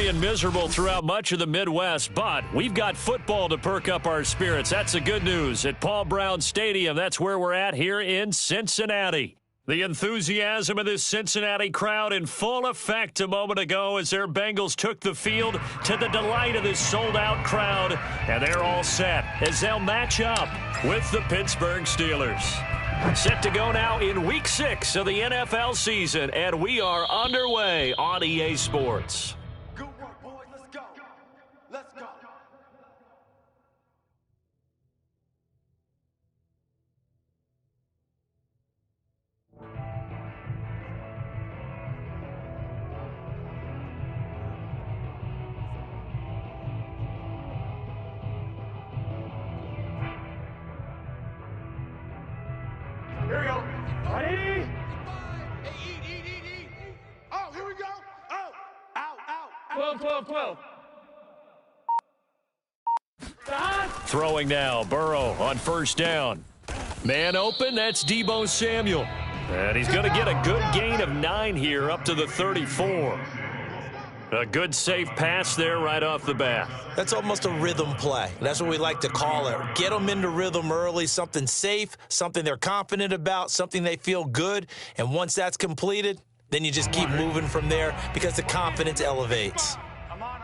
and miserable throughout much of the Midwest, but we've got football to perk up our spirits. That's the good news. At Paul Brown Stadium, that's where we're at here in Cincinnati. The enthusiasm of this Cincinnati crowd in full effect a moment ago as their Bengals took the field to the delight of this sold-out crowd, and they're all set as they'll match up with the Pittsburgh Steelers. Set to go now in Week 6 of the NFL season, and we are underway on EA Sports. Good work, boys. Let's go. Let's go. Here we go. Ready? Hey, eat. Oh, here we go. Oh, out. 12. Throwing now, Burrow on first down. Man open, that's Deebo Samuel. And he's going to get a good gain of 9 here up to the 34. A good safe pass there right off the bat. That's almost a rhythm play. That's what we like to call it. Get them into rhythm early, something safe, something they're confident about, something they feel good. And once that's completed, then you just keep moving from there because the confidence elevates. I'm on.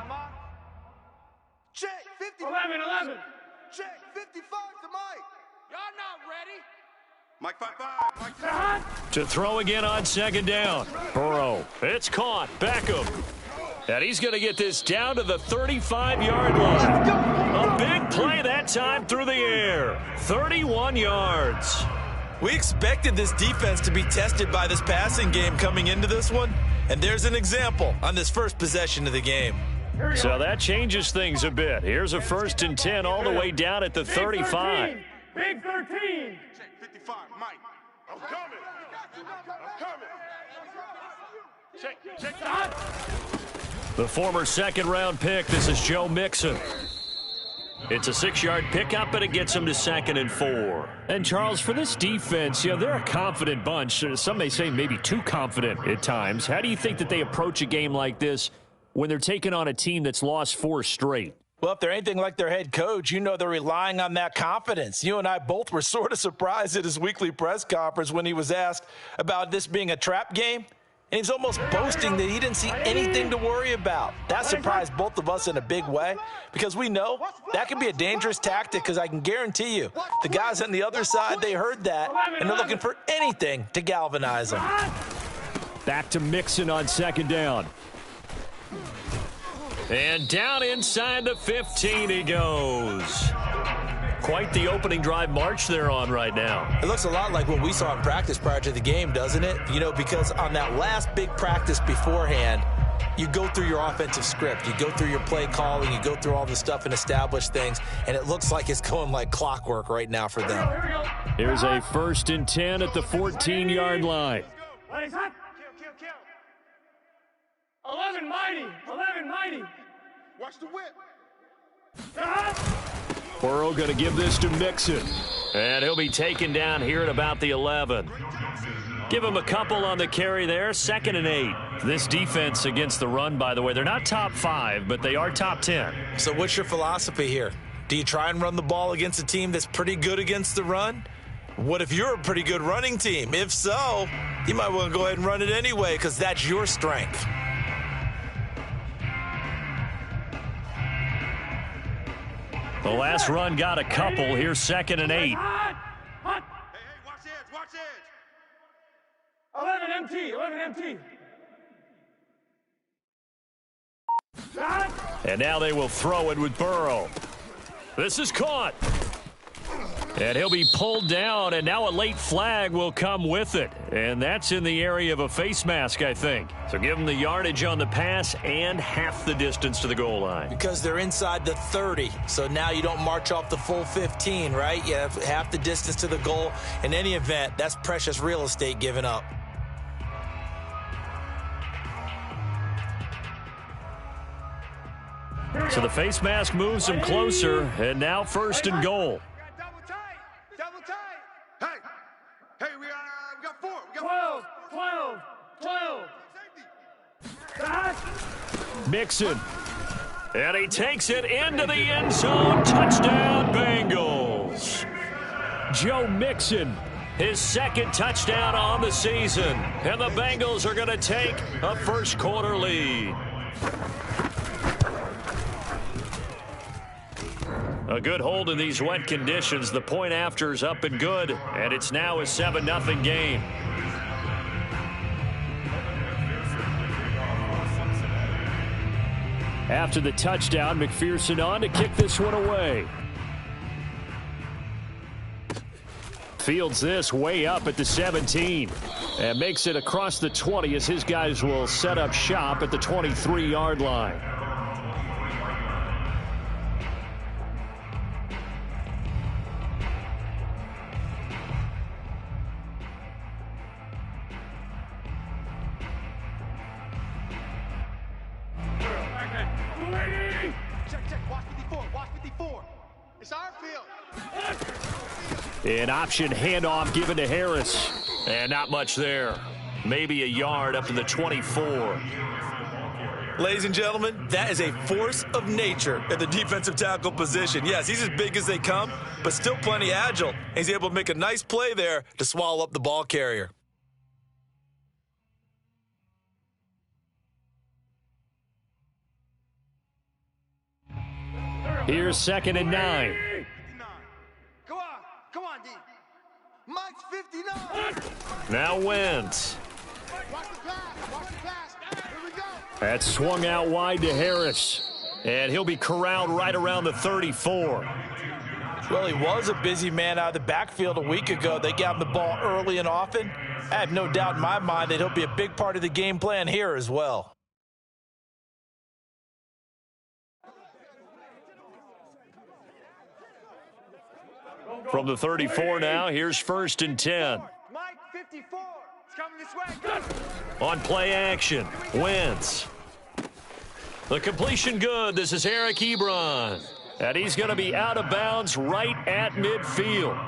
Check 50. 11. Check 55 to Mike. Y'all not ready. Mike 5. Mike 6. To throw again on second down. Burrow, it's caught. Beckham. And he's going to get this down to the 35-yard line. A big play that time through the air. 31 yards. We expected this defense to be tested by this passing game coming into this one, and there's an example on this first possession of the game. So that changes things a bit. Here's a 1st and 10 all the way down at the 35. Big 13. Check 55, Mike. I'm coming. Check. The former second-round pick, this is Joe Mixon. It's a 6-yard pickup, and it gets him to 2nd and 4. And, Charles, for this defense, they're a confident bunch. Some may say maybe too confident at times. How do you think that they approach a game like this when they're taking on a team that's lost 4 straight? Well, if they're anything like their head coach, they're relying on that confidence. You and I both were sort of surprised at his weekly press conference when he was asked about this being a trap game. And he's almost boasting that he didn't see anything to worry about. That surprised both of us in a big way because we know that can be a dangerous tactic because I can guarantee you the guys on the other side, they heard that, and they're looking for anything to galvanize them. Back to Mixon on second down. And down inside the 15 he goes. Quite the opening drive march they're on right now. It looks a lot like what we saw in practice prior to the game, doesn't it? Because on that last big practice beforehand, you go through your offensive script. You go through your play calling. You go through all the stuff and establish things. And it looks like it's going like clockwork right now for them. Here's a 1st and 10 at the 14-yard line. 11 mighty. Watch the whip. Burrow going to give this to Mixon. And he'll be taken down here at about the 11. Give him a couple on the carry there. 2nd and 8. This defense against the run, by the way, they're not top 5, but they are top 10. So what's your philosophy here? Do you try and run the ball against a team that's pretty good against the run? What if you're a pretty good running team? If so, you might want to go ahead and run it anyway because that's your strength. The last run got a couple. Here's 2nd and 8. Hey, watch edge. 11 MT. And now they will throw it with Burrow. This is caught. And he'll be pulled down, and now a late flag will come with it. And that's in the area of a face mask, I think. So give them the yardage on the pass and half the distance to the goal line. Because they're inside the 30, so now you don't march off the full 15, right? You have half the distance to the goal. In any event, that's precious real estate given up. So the face mask moves them closer, and now 1st and goal. Double tight. Hey, we got 4. We got 12. Mixon And he takes it into the end zone. Touchdown, Bengals. Joe Mixon, his second touchdown on the season. And the Bengals are going to take a first quarter lead. A good hold in these wet conditions. The point after is up and good. And it's now a 7-0 game. After the touchdown, McPherson on to kick this one away. Fields this way up at the 17 and makes it across the 20 as his guys will set up shop at the 23-yard line. An option handoff given to Harris. And not much there. Maybe a yard up to the 24. Ladies and gentlemen, that is a force of nature at the defensive tackle position. Yes, he's as big as they come, but still plenty agile. He's able to make a nice play there to swallow up the ball carrier. Here's 2nd and 9. Come on, D. Mike's 59. Now Wentz. Watch the pass. Watch the pass. Here we go. That's swung out wide to Harris. And he'll be corralled right around the 34. Well, he was a busy man out of the backfield a week ago. They got him the ball early and often. I have no doubt in my mind that he'll be a big part of the game plan here as well. From the 34 now, here's 1st and 10. Mike 54. It's coming this way. On play action, Wentz. The completion good. This is Eric Ebron. And he's going to be out of bounds right at midfield.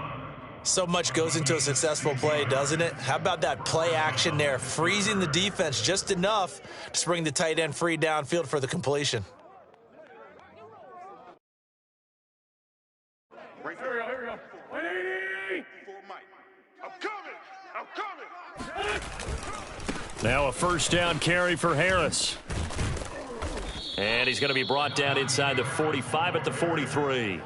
So much goes into a successful play, doesn't it? How about that play action there, freezing the defense just enough to bring the tight end free downfield for the completion. Here we go. 180. For Mike. I'm coming. Now a first down carry for Harris. And he's going to be brought down inside the 45 at the 43.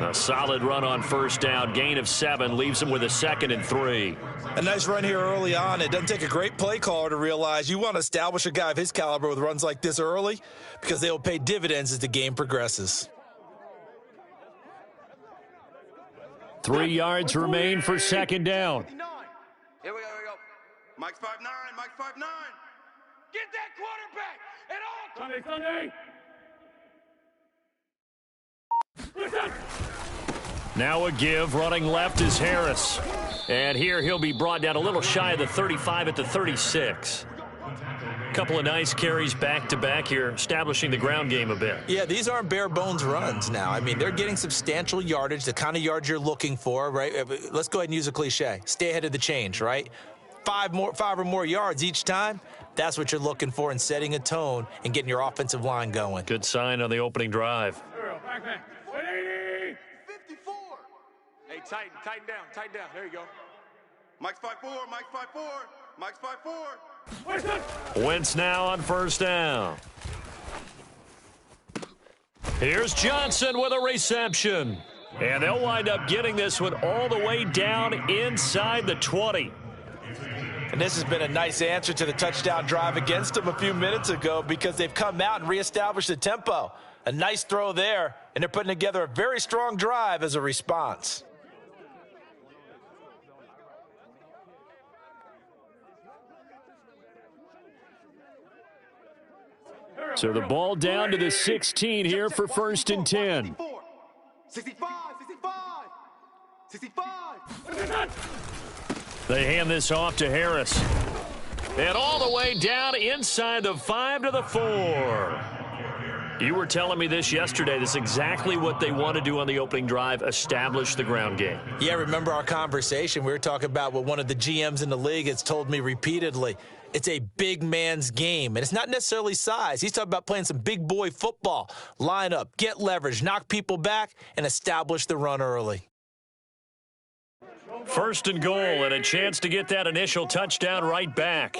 A solid run on first down. Gain of 7 leaves him with a 2nd and 3. A nice run here early on. It doesn't take a great play caller to realize you want to establish a guy of his caliber with runs like this early because they will pay dividends as the game progresses. 3 yards remain for 2nd down. Here we go. Mike's 5'9". Mike's 5'9". Get that quarterback at all. Sunday. Now a give. Running left is Harris. And here he'll be brought down a little shy of the 35 at the 36. Couple of nice carries back-to-back here, establishing the ground game a bit. Yeah, these aren't bare-bones runs now. I mean, they're getting substantial yardage, the kind of yards you're looking for, right? Let's go ahead and use a cliche. Stay ahead of the change, right? 5 or more yards each time, that's what you're looking for in setting a tone and getting your offensive line going. Good sign on the opening drive. 180. 54. Hey, tighten down. There you go. Mike's 5'4". Mike's 5'4". Mike's 5'4". Wentz now on first down. Here's Johnson with a reception. And they'll wind up getting this one all the way down inside the 20. And this has been a nice answer to the touchdown drive against them a few minutes ago because they've come out and reestablished the tempo. A nice throw there, and they're putting together a very strong drive as a response. So the ball down to the 16 here for 1st and 10. 65. 65. They hand this off to Harris. And all the way down inside the 5 to the 4. You were telling me this yesterday. This is exactly what they want to do on the opening drive, establish the ground game. Yeah, remember our conversation. We were talking about what one of the GMs in the league has told me repeatedly. it's a big man's game. And it's not necessarily size. He's talking about playing some big boy football. Line up, get leverage, knock people back, and establish the run early. First and goal, and a chance to get that initial touchdown right back.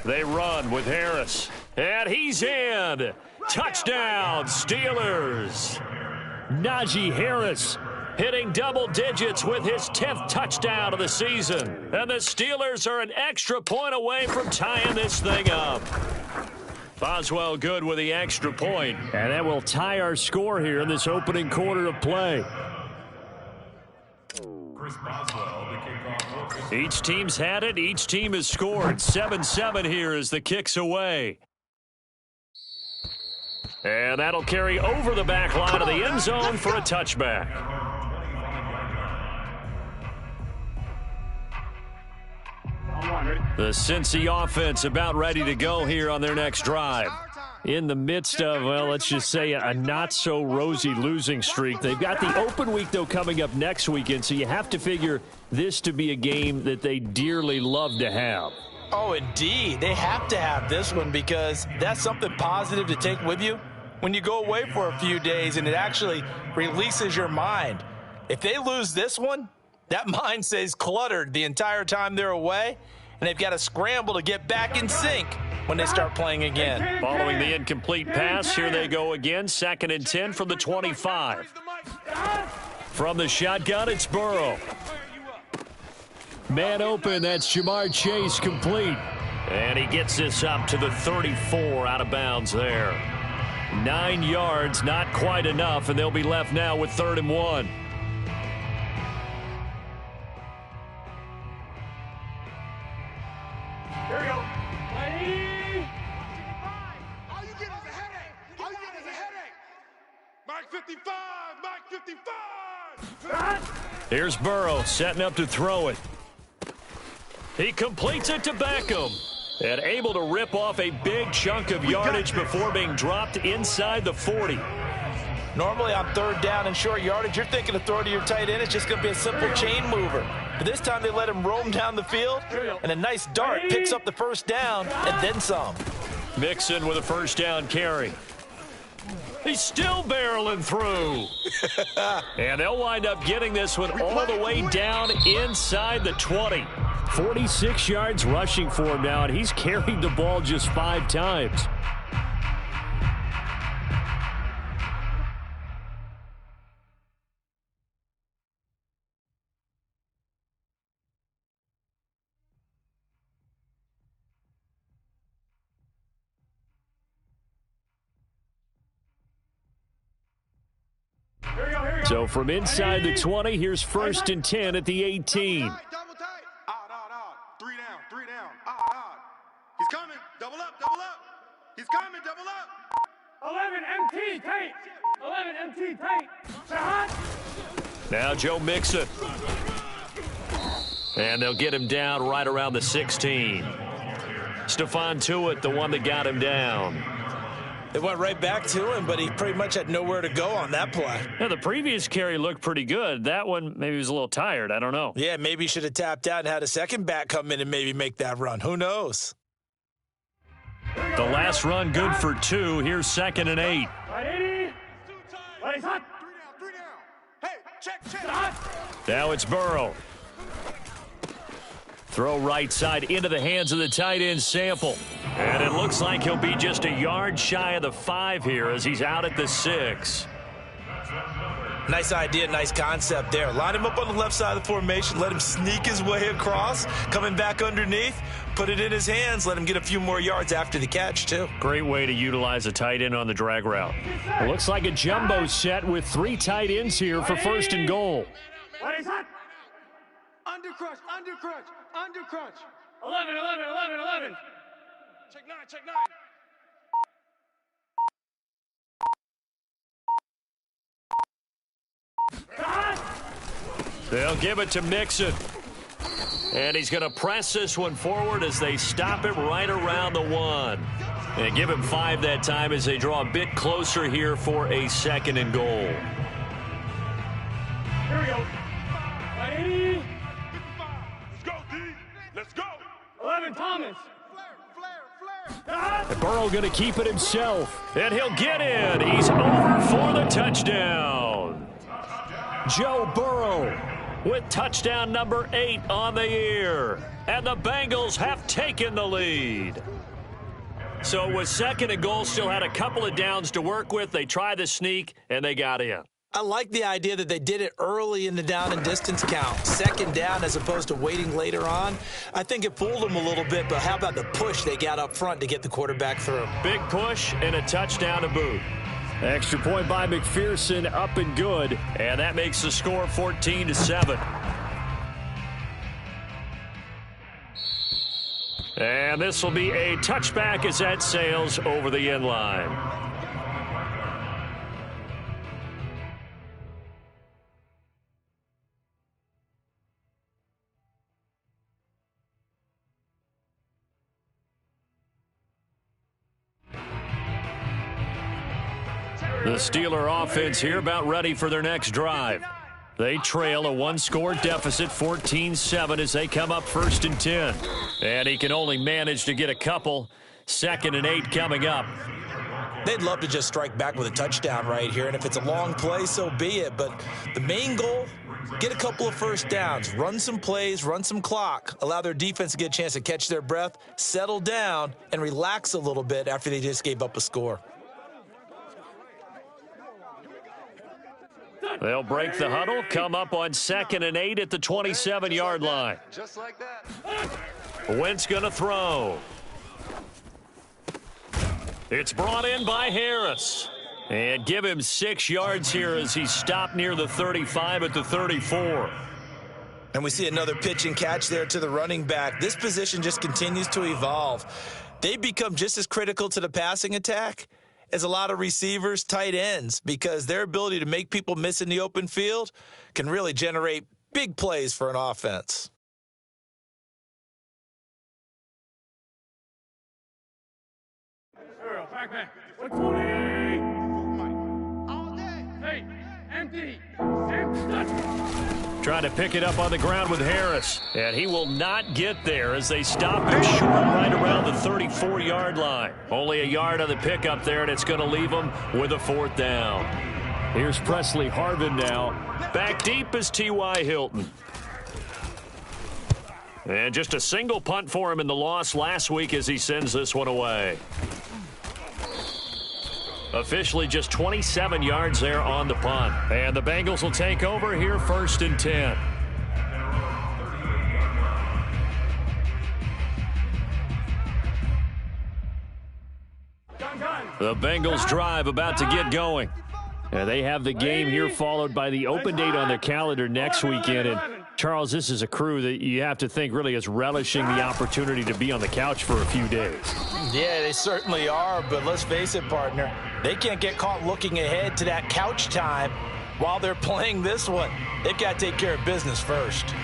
They run with Harris, and he's in. Touchdown, Steelers. Najee Harris hitting double digits with his 10th touchdown of the season. And the Steelers are an extra point away from tying this thing up. Boswell good with the extra point, and that will tie our score here in this opening quarter of play. Each team's had it. Each team has scored. 7-7 here as the kick's away. And that'll carry over the back line of the end zone for a touchback. The Cincy offense about ready to go here on their next drive. In the midst of, well, let's just say a not-so-rosy losing streak. They've got the open week, though, coming up next weekend, so you have to figure this to be a game that they dearly love to have. Oh, indeed. They have to have this one because that's something positive to take with you when you go away for a few days, and it actually releases your mind. If they lose this one, that mind stays cluttered the entire time they're away, and they've got to scramble to get back in sync when they start playing again. Following the incomplete pass, here they go again. 2nd and 10 from the 25. From the shotgun, it's Burrow. Man open, that's Jamar Chase complete. And he gets this up to the 34 out of bounds there. 9 yards, not quite enough, and they'll be left now with 3rd and 1. Here we go. Ready? All you get is a headache. All you get is a headache. Mark 55. Mark 55. Here's Burrow setting up to throw it. He completes it to Beckham. And able to rip off a big chunk of yardage before being dropped inside the 40. Normally on 3rd down and short yardage, you're thinking of throwing to your tight end. It's just going to be a simple chain mover. But this time they let him roam down the field, and a nice dart picks up the 1st down and then some. Mixon with a 1st down carry. He's still barreling through. And they'll wind up getting this one all the way down inside the 20. 46 yards rushing for him now, and he's carried the ball just 5 times. So from inside the 20, here's 1st and 10 at the 18. Double tight. Odd. 3 down. Odd. He's coming. Double up. He's coming. Double up. 11 MT tight. 11 MT tight. Now Joe Mixon. And they'll get him down right around the 16. Stephon Tuitt, the one that got him down. They went right back to him, but he pretty much had nowhere to go on that play. Now, the previous carry looked pretty good. That one, maybe he was a little tired. I don't know. Yeah, maybe he should have tapped out and had a second back come in and maybe make that run. Who knows? The last run good for 2. Here's 2nd and 8. Three down. Hey, check. Now it's Burrow. Throw right side into the hands of the tight end Sample. And it looks like he'll be just a yard shy of the 5 here as he's out at the 6. Nice idea, nice concept there. Line him up on the left side of the formation, let him sneak his way across, coming back underneath, put it in his hands, let him get a few more yards after the catch, too. Great way to utilize a tight end on the drag route. It looks like a jumbo set with 3 tight ends here for 1st and goal. What is that? Under crunch. 11. Check 9. They'll give it to Mixon. And he's going to press this one forward as they stop him right around the 1. And give him 5 that time as they draw a bit closer here for a 2nd and goal. Here we go. Ready? 55. Let's go, D. 11, Thomas. And Burrow going to keep it himself, and he'll get in. He's over for the touchdown. Joe Burrow with touchdown number 8 on the year, and the Bengals have taken the lead. So with 2nd and goal, still had a couple of downs to work with. They tried the sneak, and they got in. I like the idea that they did it early in the down and distance count. 2nd down as opposed to waiting later on. I think it fooled them a little bit, but how about the push they got up front to get the quarterback through? Big push and a touchdown to boot. Extra point by McPherson, up and good. And that makes the score 14-7. And this will be a touchback as that sails over the end line. The Steeler offense here about ready for their next drive. They trail a 1-score deficit, 14-7, as they come up 1st and 10. And he can only manage to get a couple. 2nd and 8 coming up. They'd love to just strike back with a touchdown right here, and if it's a long play, so be it. But the main goal, get a couple of first downs, run some plays, run some clock, allow their defense to get a chance to catch their breath, settle down, and relax a little bit after they just gave up a score. They'll break the huddle, come up on 2nd and 8 at the 27-yard line. Just like that. Wentz going to throw. It's brought in by Harris. And give him 6 yards here as he stopped near the 35 at the 34. And we see another pitch and catch there to the running back. This position just continues to evolve. They become just as critical to the passing attack as a lot of receivers, tight ends, because their ability to make people miss in the open field can really generate big plays for an offense. Back. 120. All day. Hey, empty. Trying to pick it up on the ground with Harris. And he will not get there as they stop him short right around the 34-yard line. Only a yard on the pickup there, and it's going to leave him with a 4th down. Here's Presley Harvin now. Back deep is T.Y. Hilton. And just a single punt for him in the loss last week as he sends this one away. Officially just 27 yards there on the punt. And the Bengals will take over here 1st and 10. The Bengals drive about to get going. And they have the game here followed by the open date on their calendar next weekend. And Charles, this is a crew that you have to think really is relishing the opportunity to be on the couch for a few days. Yeah, they certainly are, but let's face it, partner. They can't get caught looking ahead to that couch time while they're playing this one. They've got to take care of business first.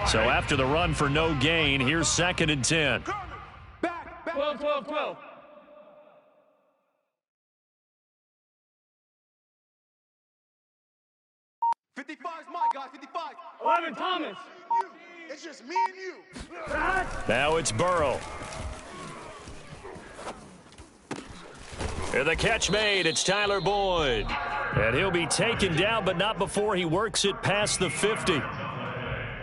So after the run for no gain, here's 2nd and 10. Back. 12. 55's my guy, 55. 11, Thomas. It's just me and you. Now it's Burrow. And the catch made. It's Tyler Boyd. And he'll be taken down, but not before he works it past the 50.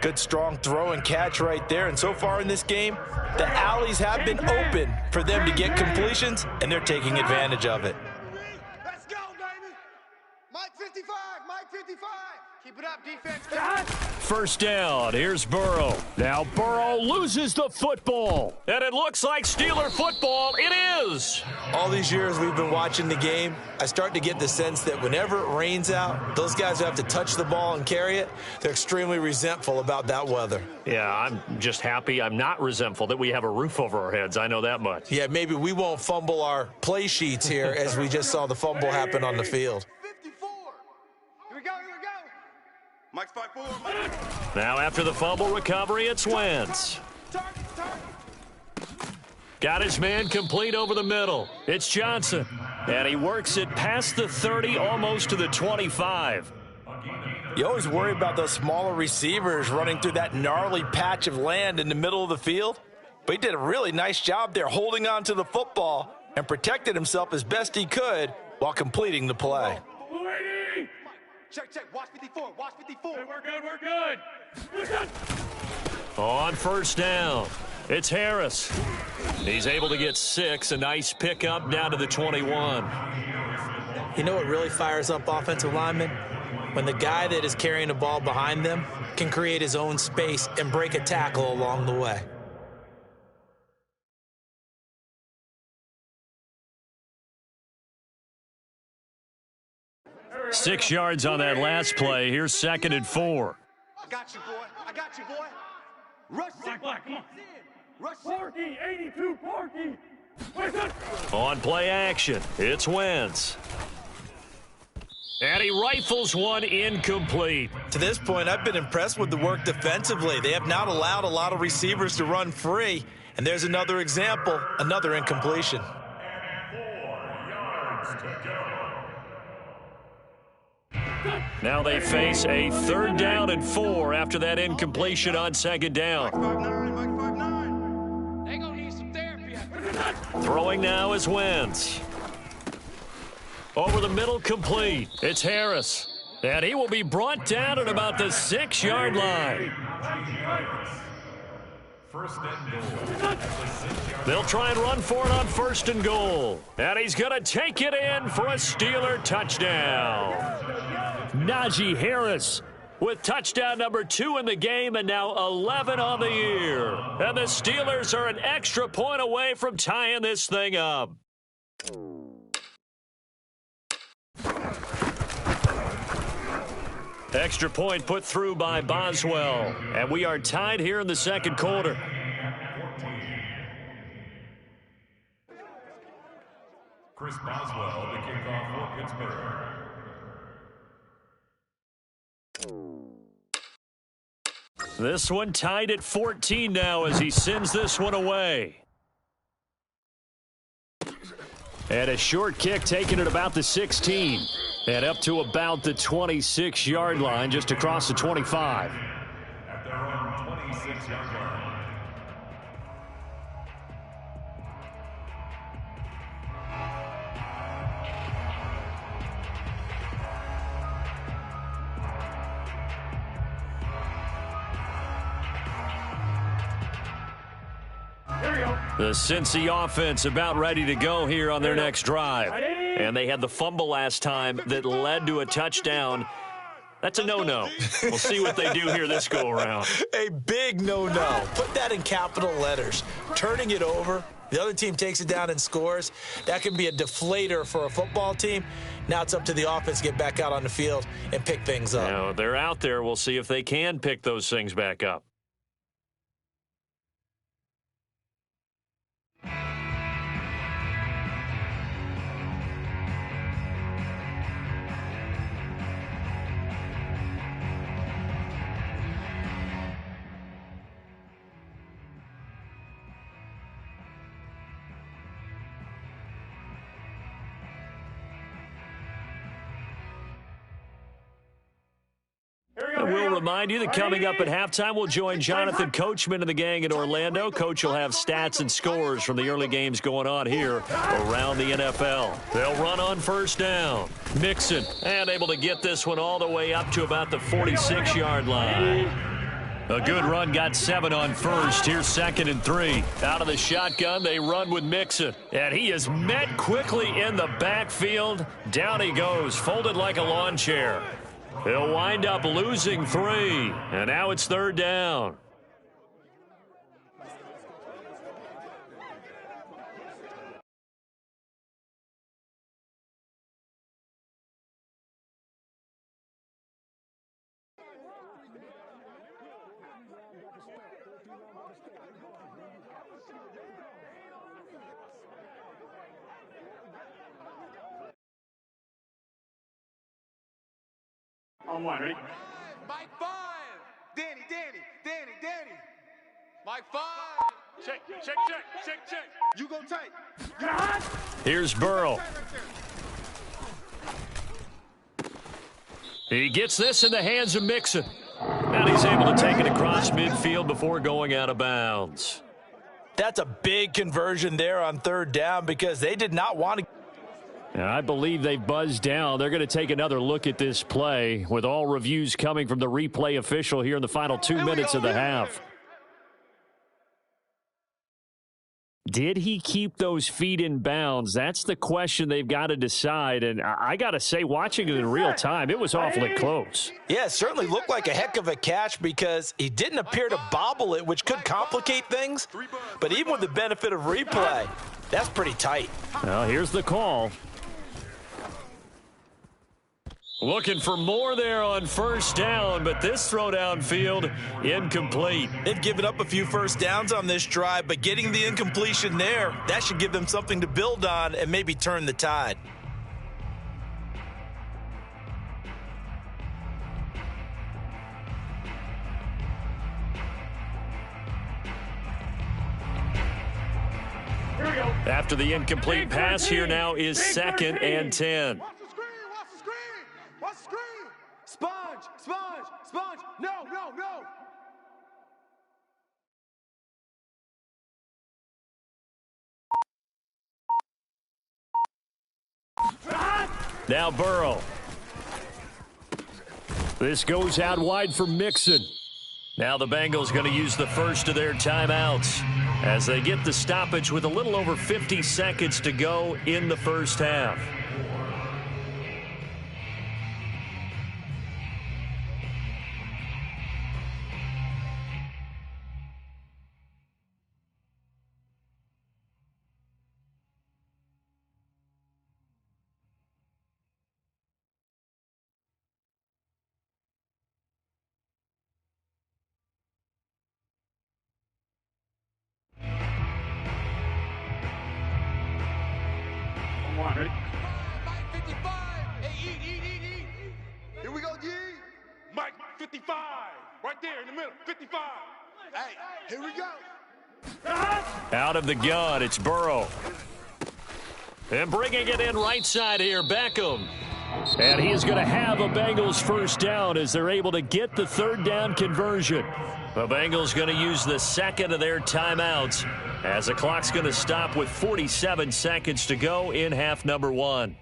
Good, strong throw and catch right there. And so far in this game, the alleys have been open for them to get completions, and they're taking advantage of it. Let's go, baby. Mike 55, Mike 55. Keep it up, defense. 1st down. Here's Burrow. Now Burrow loses the football. And it looks like Steeler football. It is. All these years we've been watching the game, I start to get the sense that whenever it rains out, those guys who have to touch the ball and carry it, they're extremely resentful about that weather. Yeah, I'm just happy. I'm not resentful that we have a roof over our heads. I know that much. Yeah, maybe we won't fumble our play sheets here as we just saw the fumble happen on the field. 54. Here we go. Mike's 5-4, Mike. Now after the fumble recovery, it's Wentz. Got his man complete over the middle. It's Johnson. And he works it past the 30, almost to the 25. You always worry about those smaller receivers running through that gnarly patch of land in the middle of the field. But he did a really nice job there holding on to the football and protected himself as best he could while completing the play. Check, check. Watch 54. Watch 54. Hey, we're good. On first down, it's Harris. He's able to get 6, a nice pickup down to the 21. You know what really fires up offensive linemen? When the guy that is carrying the ball behind them can create his own space and break a tackle along the way. Six yards on that last play. Here's 2nd and 4. I got you, boy. I got you, boy. Rush Black, come on. Rush Porky, 82, Porky. On play action, it's Wentz. And he rifles one incomplete. To this point, I've been impressed with the work defensively. They have not allowed a lot of receivers to run free. And there's another example, another incompletion. 4 yards to go. Now they face a 3rd down and 4 after that incompletion on 2nd down. 5'9", They gonna need some therapy. Throwing now is Wentz. Over the middle, complete. It's Harris. And he will be brought down at about the 6-yard line. First and goal. They'll try and run for it on 1st and goal. And he's going to take it in for a Steeler touchdown. Najee Harris with touchdown number 2 in the game and now 11 on the year. And the Steelers are an extra point away from tying this thing up. Extra point put through by Boswell. And we are tied here in the 2nd quarter. Chris Boswell, the kickoff for Pittsburgh. This one tied at 14 now as he sends this one away. And a short kick taken at about the 16. And up to about the 26-yard line, just across the 25. At their own 26-yard line. The Cincy offense about ready to go here on their next drive. And they had the fumble last time that led to a touchdown. That's a no-no. We'll see what they do here this go-around. A big no-no. Put that in capital letters. Turning it over, the other team takes it down and scores. That can be a deflator for a football team. Now it's up to the offense to get back out on the field and pick things up. Now, they're out there. We'll see if they can pick those things back up. And we'll remind you that coming up at halftime, we'll join Jonathan Coachman and the gang in Orlando. Coach will have stats and scores from the early games going on here around the NFL. They'll run on 1st down. Mixon, and able to get this one all the way up to about the 46-yard line. A good run, got 7 on 1st. Here's 2nd and 3. Out of the shotgun, they run with Mixon. And he is met quickly in the backfield. Down he goes, folded like a lawn chair. He'll wind up losing 3, and now it's 3rd down. On one, ready? Mike 5. Danny. Mike 5. Check. You go tight. Here's Burrow. He gets this in the hands of Mixon. And he's able to take it across midfield before going out of bounds. That's a big conversion there on third down because they did not want to. And I believe they buzzed down. They're going to take another look at this play with all reviews coming from the replay official here in the final 2 minutes of the half. Did he keep those feet in bounds? That's the question they've got to decide. And I got to say, watching it in real time, it was awfully close. Yeah, it certainly looked like a heck of a catch because he didn't appear to bobble it, which could complicate things. But even with the benefit of replay, that's pretty tight. Well, here's the call. Looking for more there on first down, but this throw downfield incomplete. They've given up a few first downs on this drive, but getting the incompletion there, that should give them something to build on and maybe turn the tide. After the incomplete pass, here now is 2nd and 10. Watch the screen. Sponge. No. Now Burrow. This goes out wide for Mixon. Now the Bengals going to use the first of their timeouts as they get the stoppage with a little over 50 seconds to go in the first half. Ready? Mike 55. Hey, eat. Here we go, G. Mike 55. Right there in the middle. 55. Hey, here we go. Out of the gun, it's Burrow. And bringing it in right side here, Beckham. And he is going to have a Bengals first down as they're able to get the third down conversion. The Bengals going to use the second of their timeouts as the clock's going to stop with 47 seconds to go in half number 1.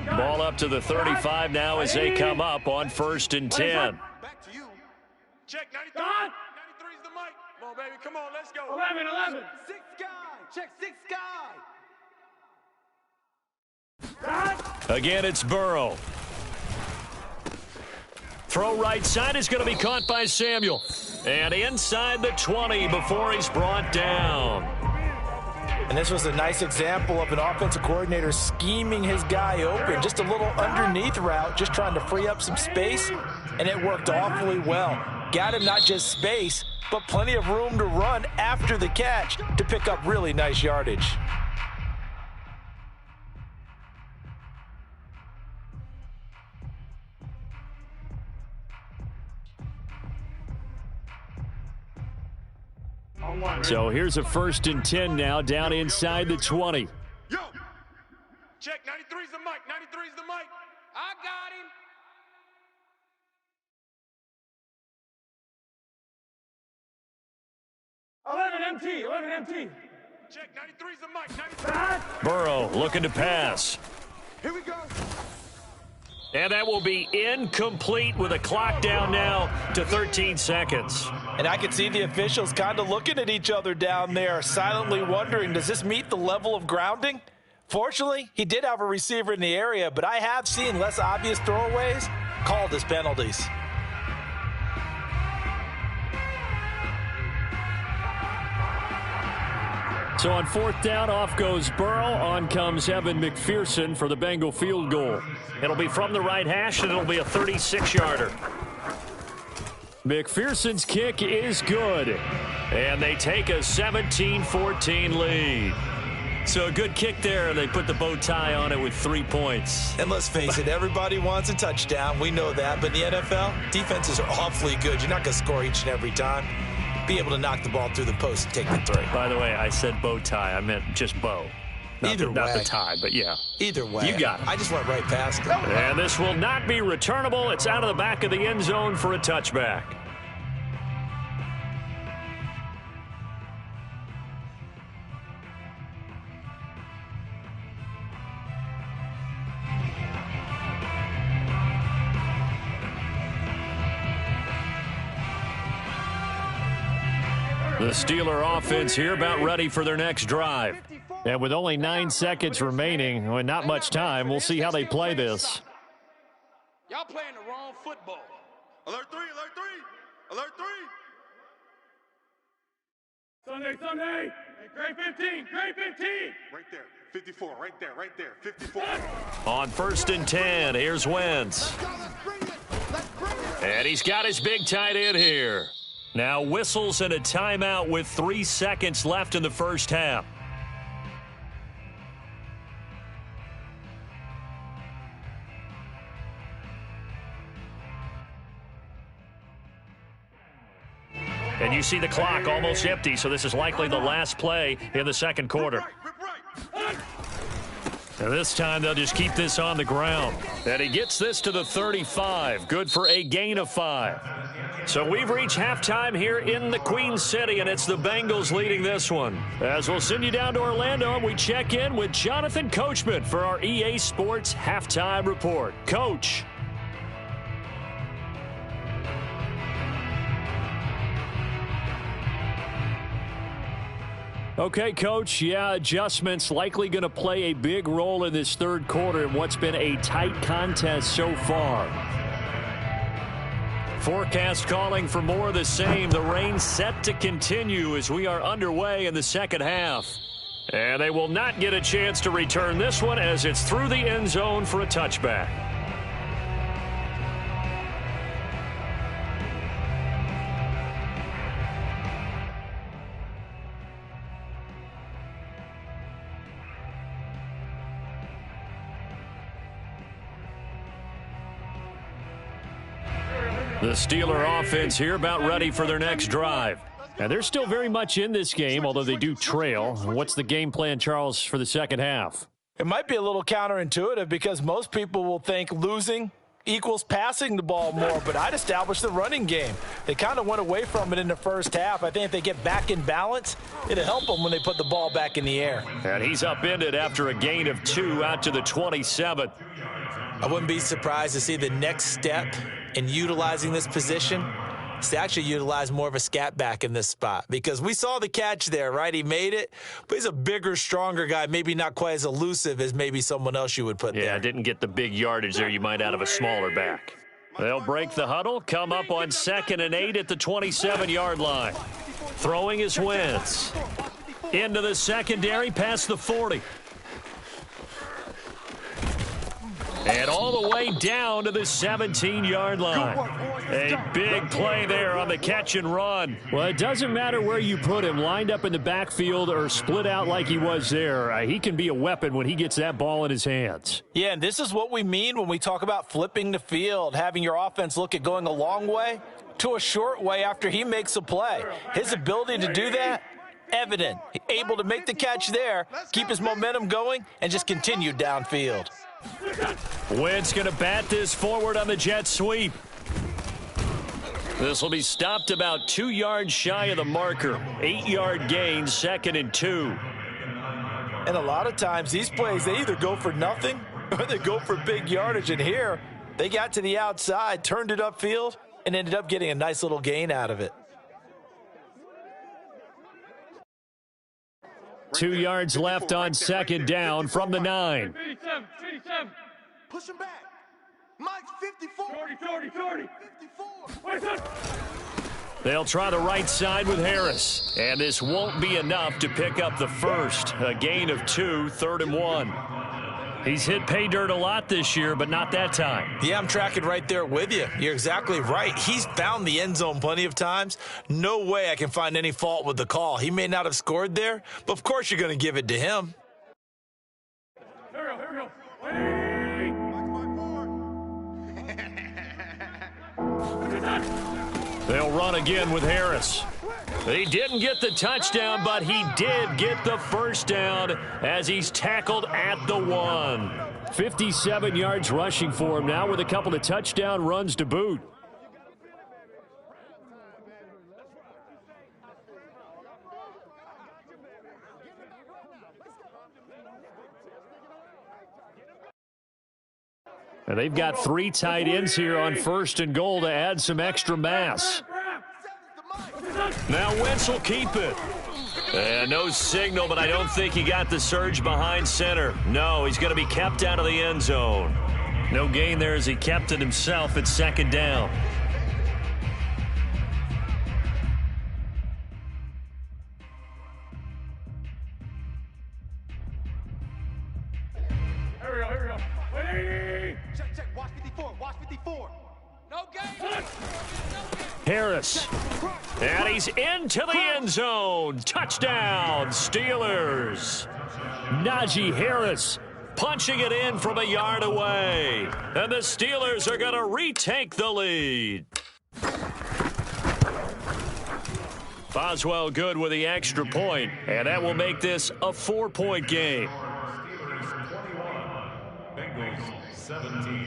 Ball up to the 35 now as they come up on 1st and 10. Back to you. Check 93. 93 is the mic. Come on, baby. Come on, let's go. 11. Six guy. Check 6 guy. Again, it's Burrow. Throw right side is going to be caught by Samuel. And inside the 20 before he's brought down. And this was a nice example of an offensive coordinator scheming his guy open. Just a little underneath route, just trying to free up some space, and it worked awfully well. Got him not just space, but plenty of room to run after the catch to pick up really nice yardage. So here's a 1st and 10 now down inside the 20. Yo, check 93's the mic. 93's the mic. I got him. 11 MT. Check 93's the mic. 93. Burrow looking to pass. Here we go. And that will be incomplete with a clock down now to 13 seconds. And I could see the officials kind of looking at each other down there, silently wondering, does this meet the level of grounding? Fortunately, he did have a receiver in the area, but I have seen less obvious throwaways called as penalties. So on 4th down, off goes Burrow. On comes Evan McPherson for the Bengal field goal. It'll be from the right hash, and it'll be a 36-yarder. McPherson's kick is good, and they take a 17-14 lead. So a good kick there. They put the bow tie on it with 3 points. And let's face it, everybody wants a touchdown. We know that. But in the NFL, defenses are awfully good. You're not going to score each and every time. Be able to knock the ball through the post and take the 3. By the way, I said bow tie. I meant just bow. Not the tie, but yeah. Either way. You got it. I just went right past it. And this will not be returnable. It's out of the back of the end zone for a touchback. The Steeler offense here about ready for their next drive. And with only 9 seconds remaining, and not much time, we'll see how they play this. Y'all playing the wrong football. Alert 3, alert 3, alert 3. Sunday. Grade 15, grade 15. Right there, 54, right there, 54. On 1st and 10, here's Wentz. And he's got his big tight end here. Now whistles and a timeout with 3 seconds left in the first half. And you see the clock almost empty, so this is likely the last play in the second quarter. And this time they'll just keep this on the ground. And he gets this to the 35. Good for a gain of 5. So we've reached halftime here in the Queen City, and it's the Bengals leading this one. As we'll send you down to Orlando, and we check in with Jonathan Coachman for our EA Sports Halftime Report. Coach. Okay, Coach, yeah, adjustments likely going to play a big role in this third quarter in what's been a tight contest so far. Forecast calling for more of the same. The rain set to continue as we are underway in the second half. And they will not get a chance to return this one as it's through the end zone for a touchback. The Steeler offense here about ready for their next drive. And they're still very much in this game, although they do trail. What's the game plan, Charles, for the second half? It might be a little counterintuitive because most people will think losing equals passing the ball more, but I'd establish the running game. They kind of went away from it in the first half. I think if they get back in balance, it'll help them when they put the ball back in the air. And he's upended after a gain of 2 out to the 27. I wouldn't be surprised to see the next step in utilizing this position is to actually utilize more of a scat back in this spot, because we saw the catch there, right? He made it, but he's a bigger, stronger guy, maybe not quite as elusive as maybe someone else you would put there. Yeah, didn't get the big yardage there you might out of a smaller back. They'll break the huddle, come up on 2nd and 8 at the 27-yard line. Throwing is Wentz. Into the secondary, past the 40. And all the way down to the 17-yard line. A big play there on the catch and run. Well, it doesn't matter where you put him, lined up in the backfield or split out like he was there. He can be a weapon when he gets that ball in his hands. Yeah, and this is what we mean when we talk about flipping the field, having your offense look at going a long way to a short way after he makes a play. His ability to do that, evident. Able to make the catch there, keep his momentum going, and just continue downfield. Wentz going to bat this forward on the jet sweep. This will be stopped about 2 yards shy of the marker. 8-yard gain, 2nd and 2. And a lot of times these plays, they either go for nothing or they go for big yardage. And here, they got to the outside, turned it upfield, and ended up getting a nice little gain out of it. 2 yards left on 2nd down from the 9. 57. Push him back. Mike's 54. 40. 54. They'll try the right side with Harris. And this won't be enough to pick up the first. A gain of 2, 3rd and 1. He's hit pay dirt a lot this year, but not that time. Yeah, I'm tracking right there with you. You're exactly right. He's found the end zone plenty of times. No way I can find any fault with the call. He may not have scored there, but of course you're going to give it to him. They'll run again with Harris. He didn't get the touchdown, but he did get the first down as he's tackled at the 1. 57 yards rushing for him now with a couple of touchdown runs to boot. And they've got 3 tight ends here on 1st and goal to add some extra mass. Now Wentz will keep it. And no signal, but I don't think he got the surge behind center. No, he's going to be kept out of the end zone. No gain there as he kept it himself at 2nd down. Here we go. Check. Watch 54. No gain. Harris. And he's into the end zone. Touchdown, Steelers. Najee Harris punching it in from a yard away. And the Steelers are going to retake the lead. Boswell good with the extra point, and that will make this a 4-point game. Bengals 17.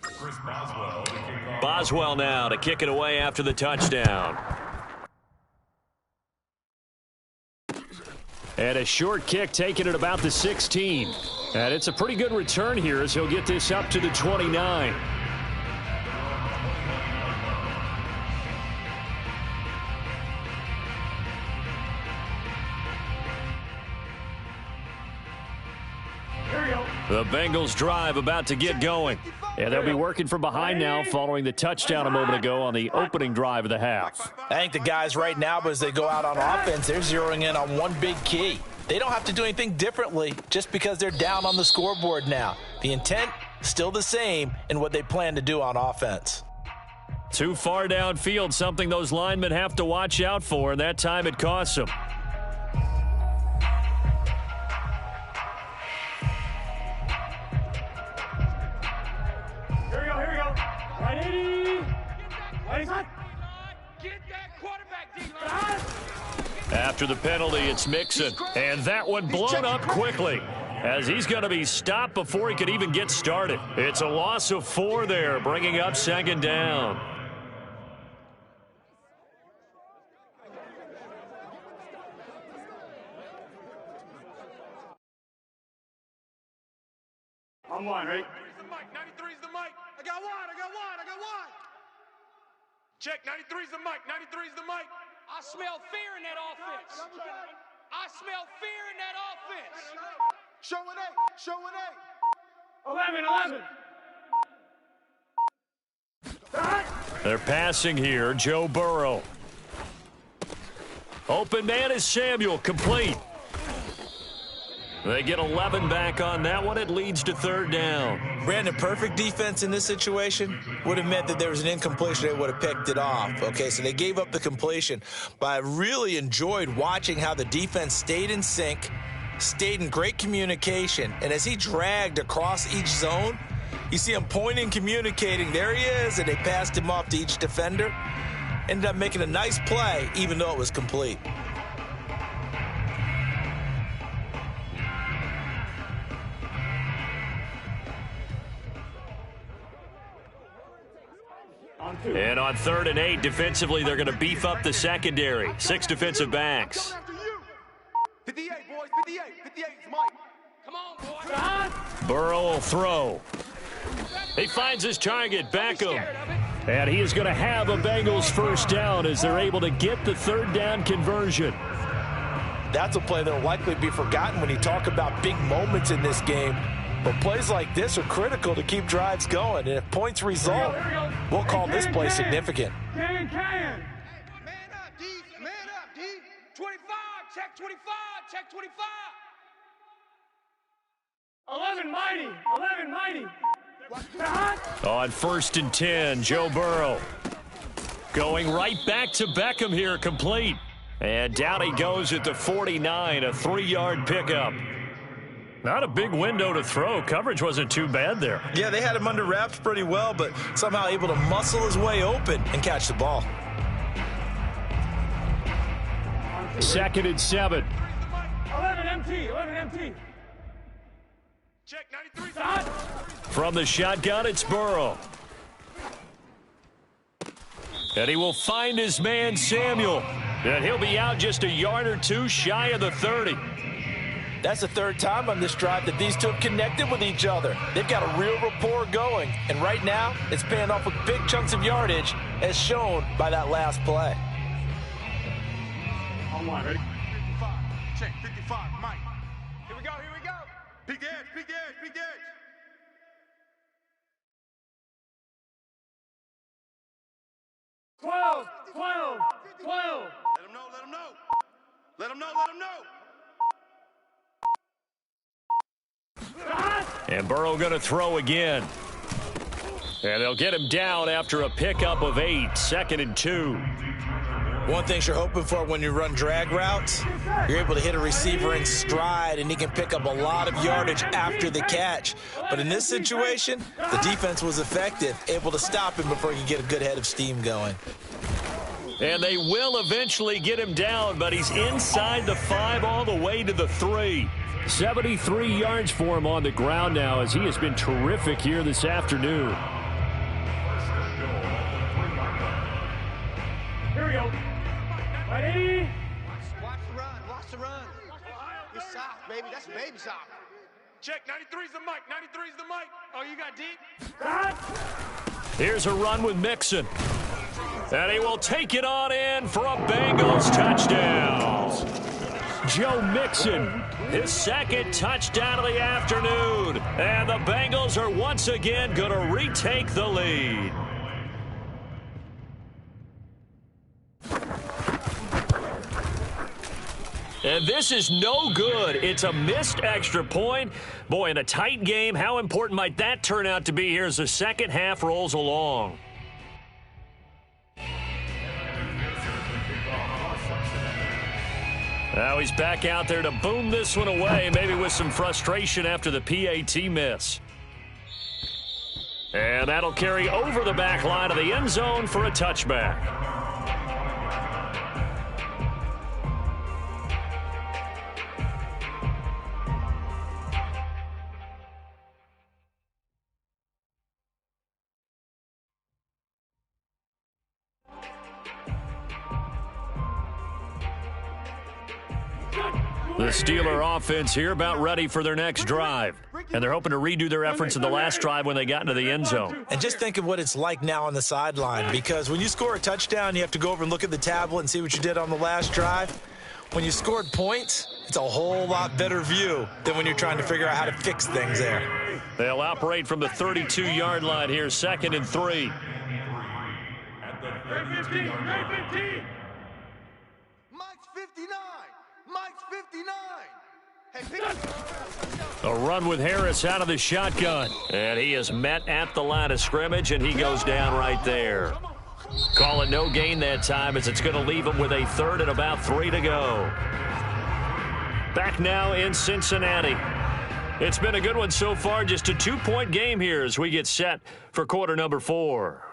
Chris Boswell. Boswell now to kick it away after the touchdown. And a short kick taken at about the 16. And it's a pretty good return here as he'll get this up to the 29. The Bengals drive about to get going. And they'll be working from behind now following the touchdown a moment ago on the opening drive of the half. I think the guys right now, as they go out on offense, they're zeroing in on one big key. They don't have to do anything differently just because they're down on the scoreboard now. The intent, still the same in what they plan to do on offense. Too far downfield, something those linemen have to watch out for, and that time it costs them. After the penalty, it's Mixon. And that one blown up quickly as he's going to be stopped before he could even get started. It's a loss of 4 there, bringing up 2nd down. I'm one, right? 93's the mic. I got one. Check, 93's the mic. 93's the mic. I smell fear in that offense. I smell fear in that offense. Show an 8. 11. They're passing here. Joe Burrow. Open man is Samuel. Complete. They get 11 back on that one. It leads to 3rd down. Brandon, perfect defense in this situation would have meant that there was an incompletion. They would have picked it off. Okay, so they gave up the completion. But I really enjoyed watching how the defense stayed in sync, stayed in great communication. And as he dragged across each zone, you see him pointing, communicating. There he is, and they passed him off to each defender. Ended up making a nice play, even though it was complete. And on 3rd and 8, defensively, they're going to beef up the secondary. 6 defensive backs. 58, boys. 58. 58's Mike. Come on, boy. Burrow will throw. He finds his target, Beckham. And he is going to have a Bengals 1st down as they're able to get the 3rd down conversion. That's a play that will likely be forgotten when you talk about big moments in this game. But plays like this are critical to keep drives going. And if points result, we'll call this play significant. Man up, D. Man up, D. 25. Check 25. Check 25. 11 mighty. On 1st and 10, Joe Burrow. Going right back to Beckham here, complete. And down he goes at the 49, a 3-yard pickup. Not a big window to throw. Coverage wasn't too bad there. Yeah, they had him under wraps pretty well, but somehow able to muscle his way open and catch the ball. 2nd and 7. 11 MT. Check 93. From the shotgun, it's Burrow. And he will find his man, Samuel. And he'll be out just a yard or two shy of the 30. That's the 3rd time on this drive that these two have connected with each other. They've got a real rapport going. And right now, it's paying off with big chunks of yardage, as shown by that last play. On one, ready? 55. Check 55. Mike. Here we go. Peek the edge. 12. Let him know. And Burrow going to throw again. And they'll get him down after a pickup of 8. 2nd and 2. One thing you're hoping for when you run drag routes, you're able to hit a receiver in stride, and he can pick up a lot of yardage after the catch. But in this situation, the defense was effective, able to stop him before he could get a good head of steam going. And they will eventually get him down, but he's inside the 5 all the way to the 3. 73 yards for him on the ground now, as he has been terrific here this afternoon. Here we go. Ready? Watch the run. You're soft, baby. That's baby soft. Check 93's the mic. Oh, you got deep? Here's a run with Mixon. And he will take it on in for a Bengals touchdown. Joe Mixon, his 2nd touchdown of the afternoon. And the Bengals are once again going to retake the lead. And this is no good. It's a missed extra point. Boy, in a tight game, how important might that turn out to be here as the second half rolls along? Now he's back out there to boom this one away, maybe with some frustration after the PAT miss. And that'll carry over the back line of the end zone for a touchback. The Steeler offense here about ready for their next drive. And they're hoping to redo their efforts in the last drive when they got into the end zone. And just think of what it's like now on the sideline, because when you score a touchdown, you have to go over and look at the tablet and see what you did on the last drive. When you scored points, it's a whole lot better view than when you're trying to figure out how to fix things there. They'll operate from the 32-yard line here, 2nd and 3. Mike's 59. Mike's 59. Hey, pick up. A run with Harris out of the shotgun. And he is met at the line of scrimmage, and he goes down right there. Call it no gain that time, as it's going to leave him with a 3rd and about 3 to go. Back now in Cincinnati. It's been a good one so far, just a 2-point game here as we get set for quarter number 4.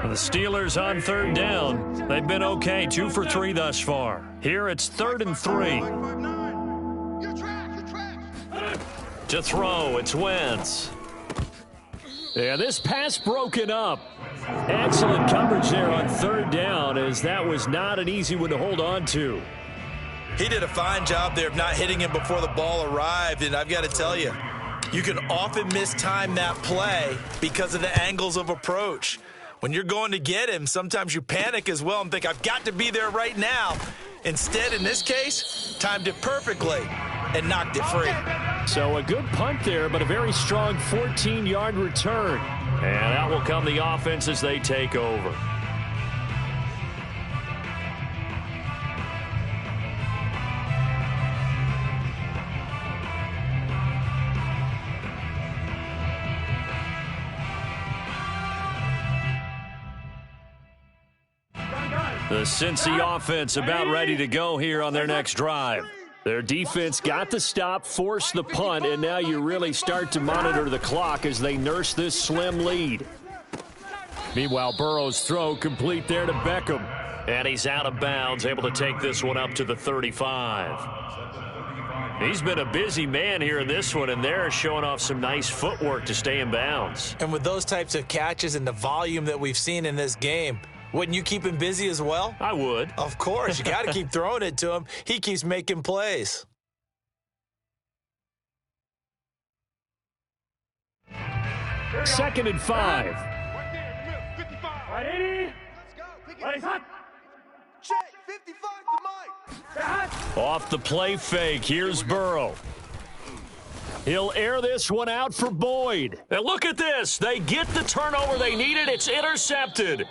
The Steelers on 3rd down. They've been okay, 2 for 3 thus far. Here it's 3rd and 3. You're trash. To throw, it's Wentz. Yeah, this pass broken up. Excellent coverage there on 3rd down, as that was not an easy one to hold on to. He did a fine job there of not hitting him before the ball arrived, and I've got to tell you, you can often mistime that play because of the angles of approach. When you're going to get him, sometimes you panic as well and think, I've got to be there right now. Instead, in this case, timed it perfectly and knocked it free. So a good punt there, but a very strong 14-yard return. And out will come the offense as they take over. The Cincy offense about ready to go here on their next drive. Their defense got the stop, forced the punt, and now you really start to monitor the clock as they nurse this slim lead. Meanwhile, Burrow's throw complete there to Beckham. And he's out of bounds, able to take this one up to the 35. He's been a busy man here in this one, and they're showing off some nice footwork to stay in bounds. And with those types of catches and the volume that we've seen in this game, wouldn't you keep him busy as well? I would. Of course. You got to keep throwing it to him. He keeps making plays. Second and 5. Right there in the middle, 55. Ready? Let's go. Pick it Ready, up. hot. Check. 55 to Mike. Off the play fake, here's Burrow. He'll air this one out for Boyd. And look at this. They get the turnover they needed. It's intercepted.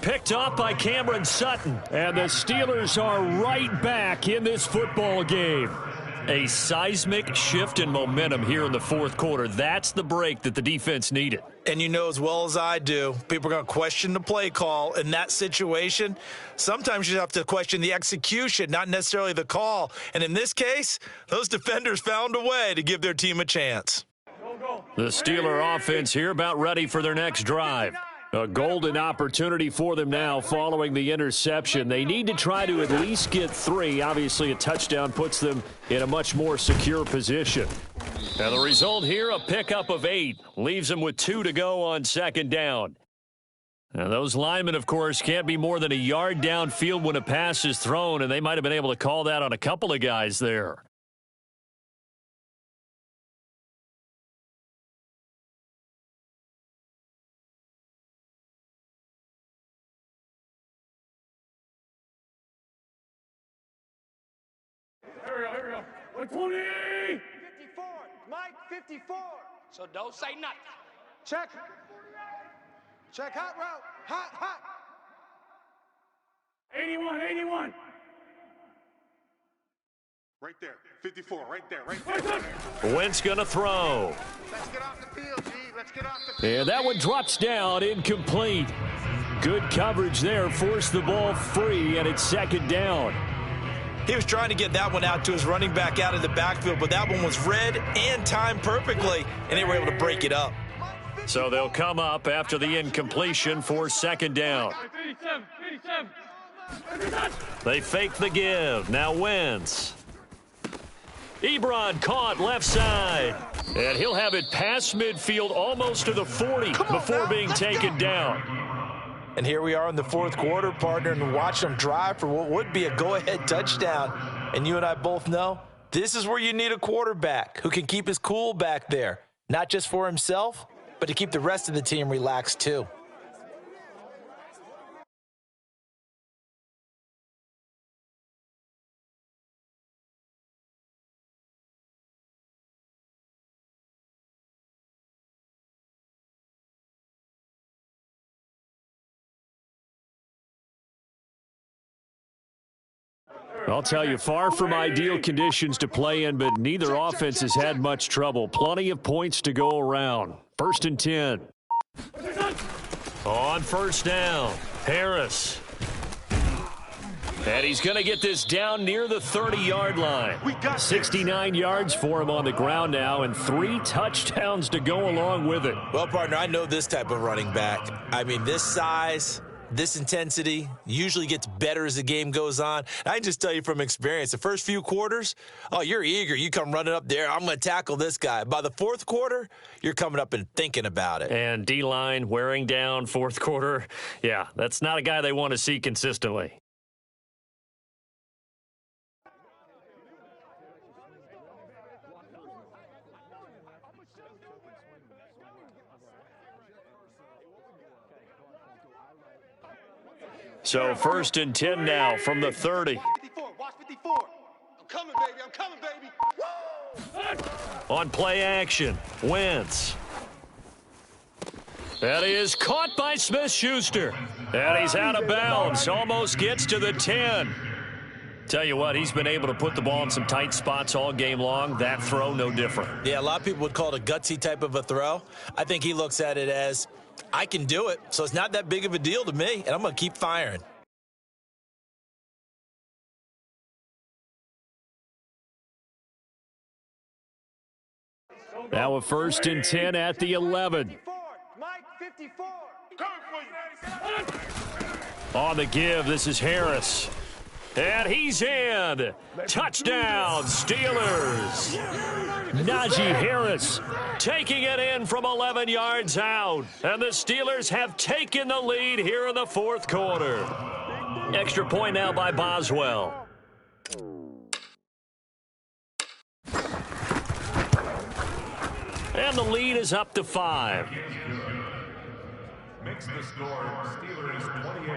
Picked off by Cameron Sutton. And the Steelers are right back in this football game. A seismic shift in momentum here in the fourth quarter. That's the break that the defense needed. And you know as well as I do, people are going to question the play call in that situation. Sometimes you have to question the execution, not necessarily the call. And in this case, those defenders found a way to give their team a chance. The Steeler offense here about ready for their next drive. A golden opportunity for them now following the interception. They need to try to at least get 3. Obviously, a touchdown puts them in a much more secure position. And the result here, a pickup of 8. Leaves them with 2 to go on second down. Now, those linemen, of course, can't be more than a yard downfield when a pass is thrown, and they might have been able to call that on a couple of guys there. Here we go. 120. 54. Mike, 54. So don't say nothing. Check. Check hot route. Hot. 81. Right there, 54, right there. Wentz going to throw. Let's get off the field, G. Let's get off the field. And that one drops down, incomplete. Good coverage there, forced the ball free, and it's second down. He was trying to get that one out to his running back out of the backfield, but that one was read and timed perfectly, and they were able to break it up. So they'll come up after the incompletion for second down. 57. They fake the give. Now Wentz. Ebron caught left side. And he'll have it past midfield almost to the 40 before being taken down. And here we are in the fourth quarter, partner, and watch them drive for what would be a go-ahead touchdown. And you and I both know this is where you need a quarterback who can keep his cool back there, not just for himself, but to keep the rest of the team relaxed too. I'll tell you, far from ideal conditions to play in, but neither offense has had much trouble. Plenty of points to go around. First and 10. On first down, Harris. And he's going to get this down near the 30-yard line. 69 yards for him on the ground now, and 3 touchdowns to go along with it. Well, partner, I know this type of running back. I mean, this size, this intensity usually gets better as the game goes on. I can just tell you from experience, the first few quarters, oh, you're eager. You come running up there, I'm going to tackle this guy. By the fourth quarter, you're coming up and thinking about it. And D-line wearing down fourth quarter. Yeah, that's not a guy they want to see consistently. So first and 10 now from the 30. Watch 54. Watch 54. I'm coming, baby. I'm coming, baby. Woo! On play action, Wentz. That is caught by Smith-Schuster. And he's out of bounds. Almost gets to the 10. Tell you what, he's been able to put the ball in some tight spots all game long. That throw, no different. Yeah, a lot of people would call it a gutsy type of a throw. I think he looks at it as, I can do it, so it's not that big of a deal to me, and I'm going to keep firing. Now a 1st and 10 at the 11. Mike 54. Coming for you. On the give, this is Harris. And he's in. Touchdown, Steelers. Najee Harris taking it in from 11 yards out. And the Steelers have taken the lead here in the 4th quarter. Extra point now by Boswell. And the lead is up to 5. Makes the score Steelers 28,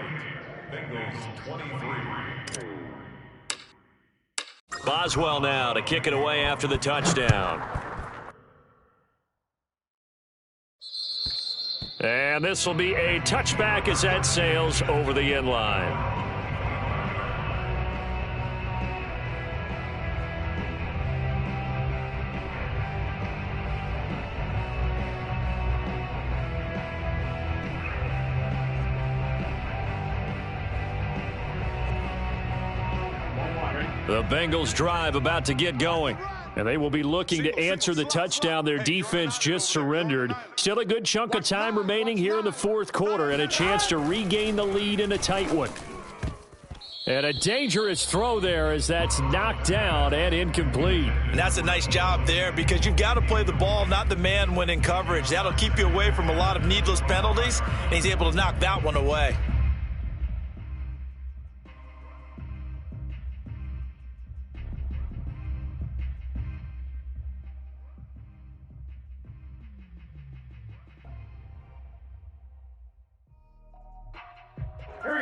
Bengals 23. Boswell now to kick it away after the touchdown. And this will be a touchback as that sails over the end line. The Bengals drive about to get going, and they will be looking to answer the touchdown their defense just surrendered. Still a good chunk of time remaining here in the 4th quarter and a chance to regain the lead in a tight one. And a dangerous throw there as that's knocked down and incomplete. And that's a nice job there because you've got to play the ball, not the man when in coverage. That'll keep you away from a lot of needless penalties, and he's able to knock that one away.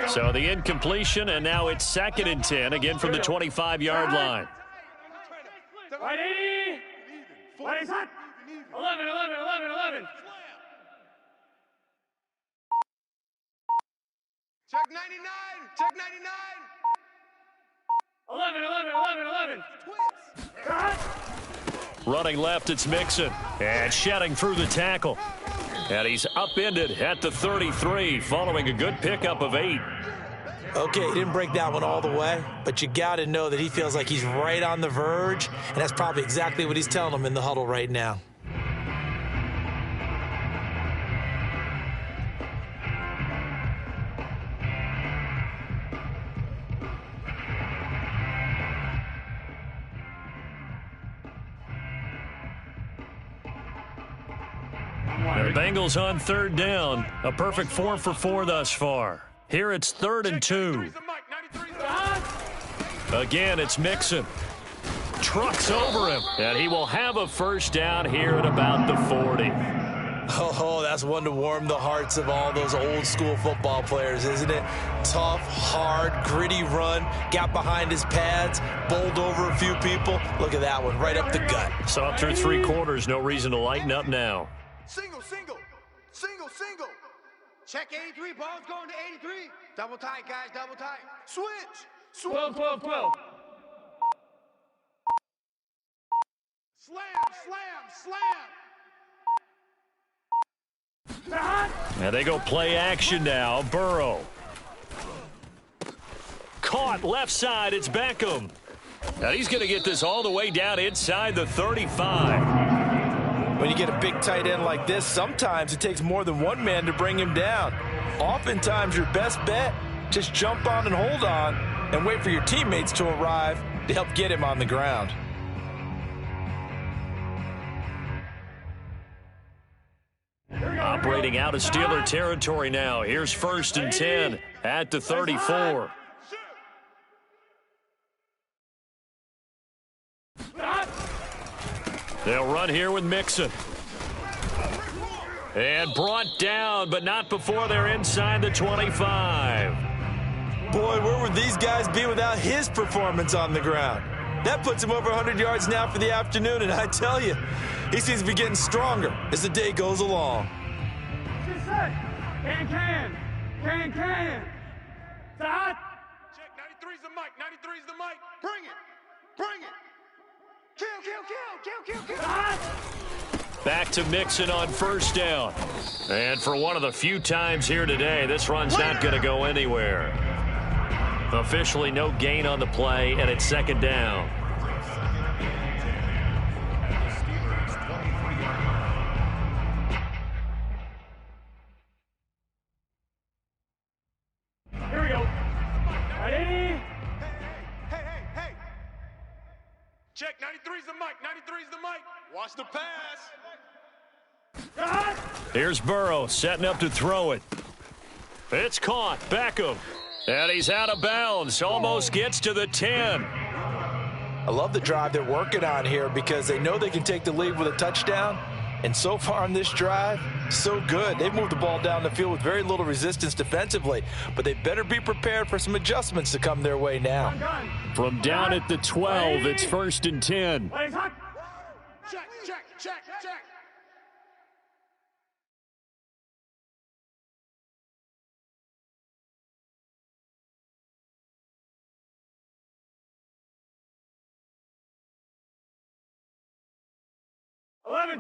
So the incompletion, and now it's 2nd and 10, again from the 25-yard line. Right 80. Right 11, 11, 11, 11. Check 99. Check 99. 11, 11, 11, 11. Running left, it's Mixon. And shedding through the tackle. And he's upended at the 33 following a good pickup of 8. Okay, he didn't break that one all the way, but you got to know that he feels like he's right on the verge, and that's probably exactly what he's telling them in the huddle right now. The Bengals on 3rd down. A perfect 4 for 4 thus far. Here it's 3rd and 2. Again, it's Mixon. Trucks over him, and he will have a 1st down here at about the 40. Oh, that's one to warm the hearts of all those old school football players, isn't it? Tough, hard, gritty run, got behind his pads, bowled over a few people. Look at that one, right up the gut. So up through 3 quarters, no reason to lighten up now. Single, single, single, single. Check 83, ball's going to 83. Double tight, guys, double tight. Switch, switch. 12, 12, 12. Slam, slam, slam. And they go play action now. Burrow. Caught left side, it's Beckham. Now he's going to get this all the way down inside the 35. When you get a big tight end like this, sometimes it takes more than one man to bring him down. Oftentimes, your best bet, just jump on and hold on and wait for your teammates to arrive to help get him on the ground. Operating out of Steeler territory now. Here's 1st and 10 at the 34. They'll run here with Mixon. And brought down, but not before they're inside the 25. Boy, where would these guys be without his performance on the ground? That puts him over 100 yards now for the afternoon, and I tell you, he seems to be getting stronger as the day goes along. Can. Start. Check 93's the mic, 93's the mic. Bring it, bring it. Kill. Back to Mixon on 1st down. And for one of the few times here today, this run's not going to go anywhere. Officially no gain on the play, and it's 2nd down. 93's the mic. 93's the mic. Watch the pass. Here's Burrow setting up to throw it. It's caught. Beckham. And he's out of bounds. Almost gets to the 10. I love the drive they're working on here because they know they can take the lead with a touchdown. And so far on this drive, so good. They've moved the ball down the field with very little resistance defensively. But they better be prepared for some adjustments to come their way now. From down at the 12, it's 1st and 10. Check, check, check, check.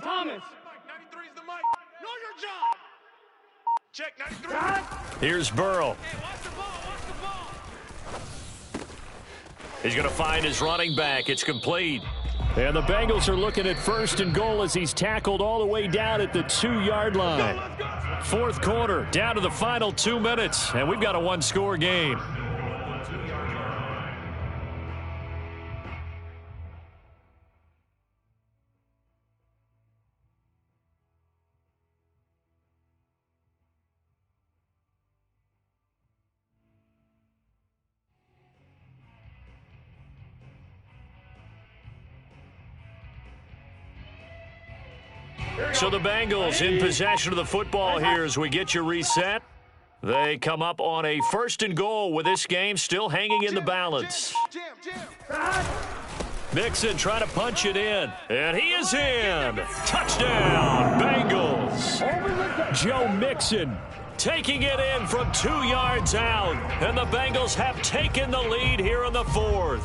Thomas. 93's the mic. Know your job. Check 93. Here's Burrow. Watch the ball. Watch the ball. He's going to find his running back. It's complete. And the Bengals are looking at 1st and goal as he's tackled all the way down at the 2-yard line. 4th quarter, down to the final 2 minutes, and we've got a one-score game. So the Bengals in possession of the football here as we get you reset. They come up on a 1st and goal with this game still hanging in the balance. Mixon trying to punch it in, and he is in. Touchdown, Bengals. Joe Mixon taking it in from 2 yards out, and the Bengals have taken the lead here in the 4th.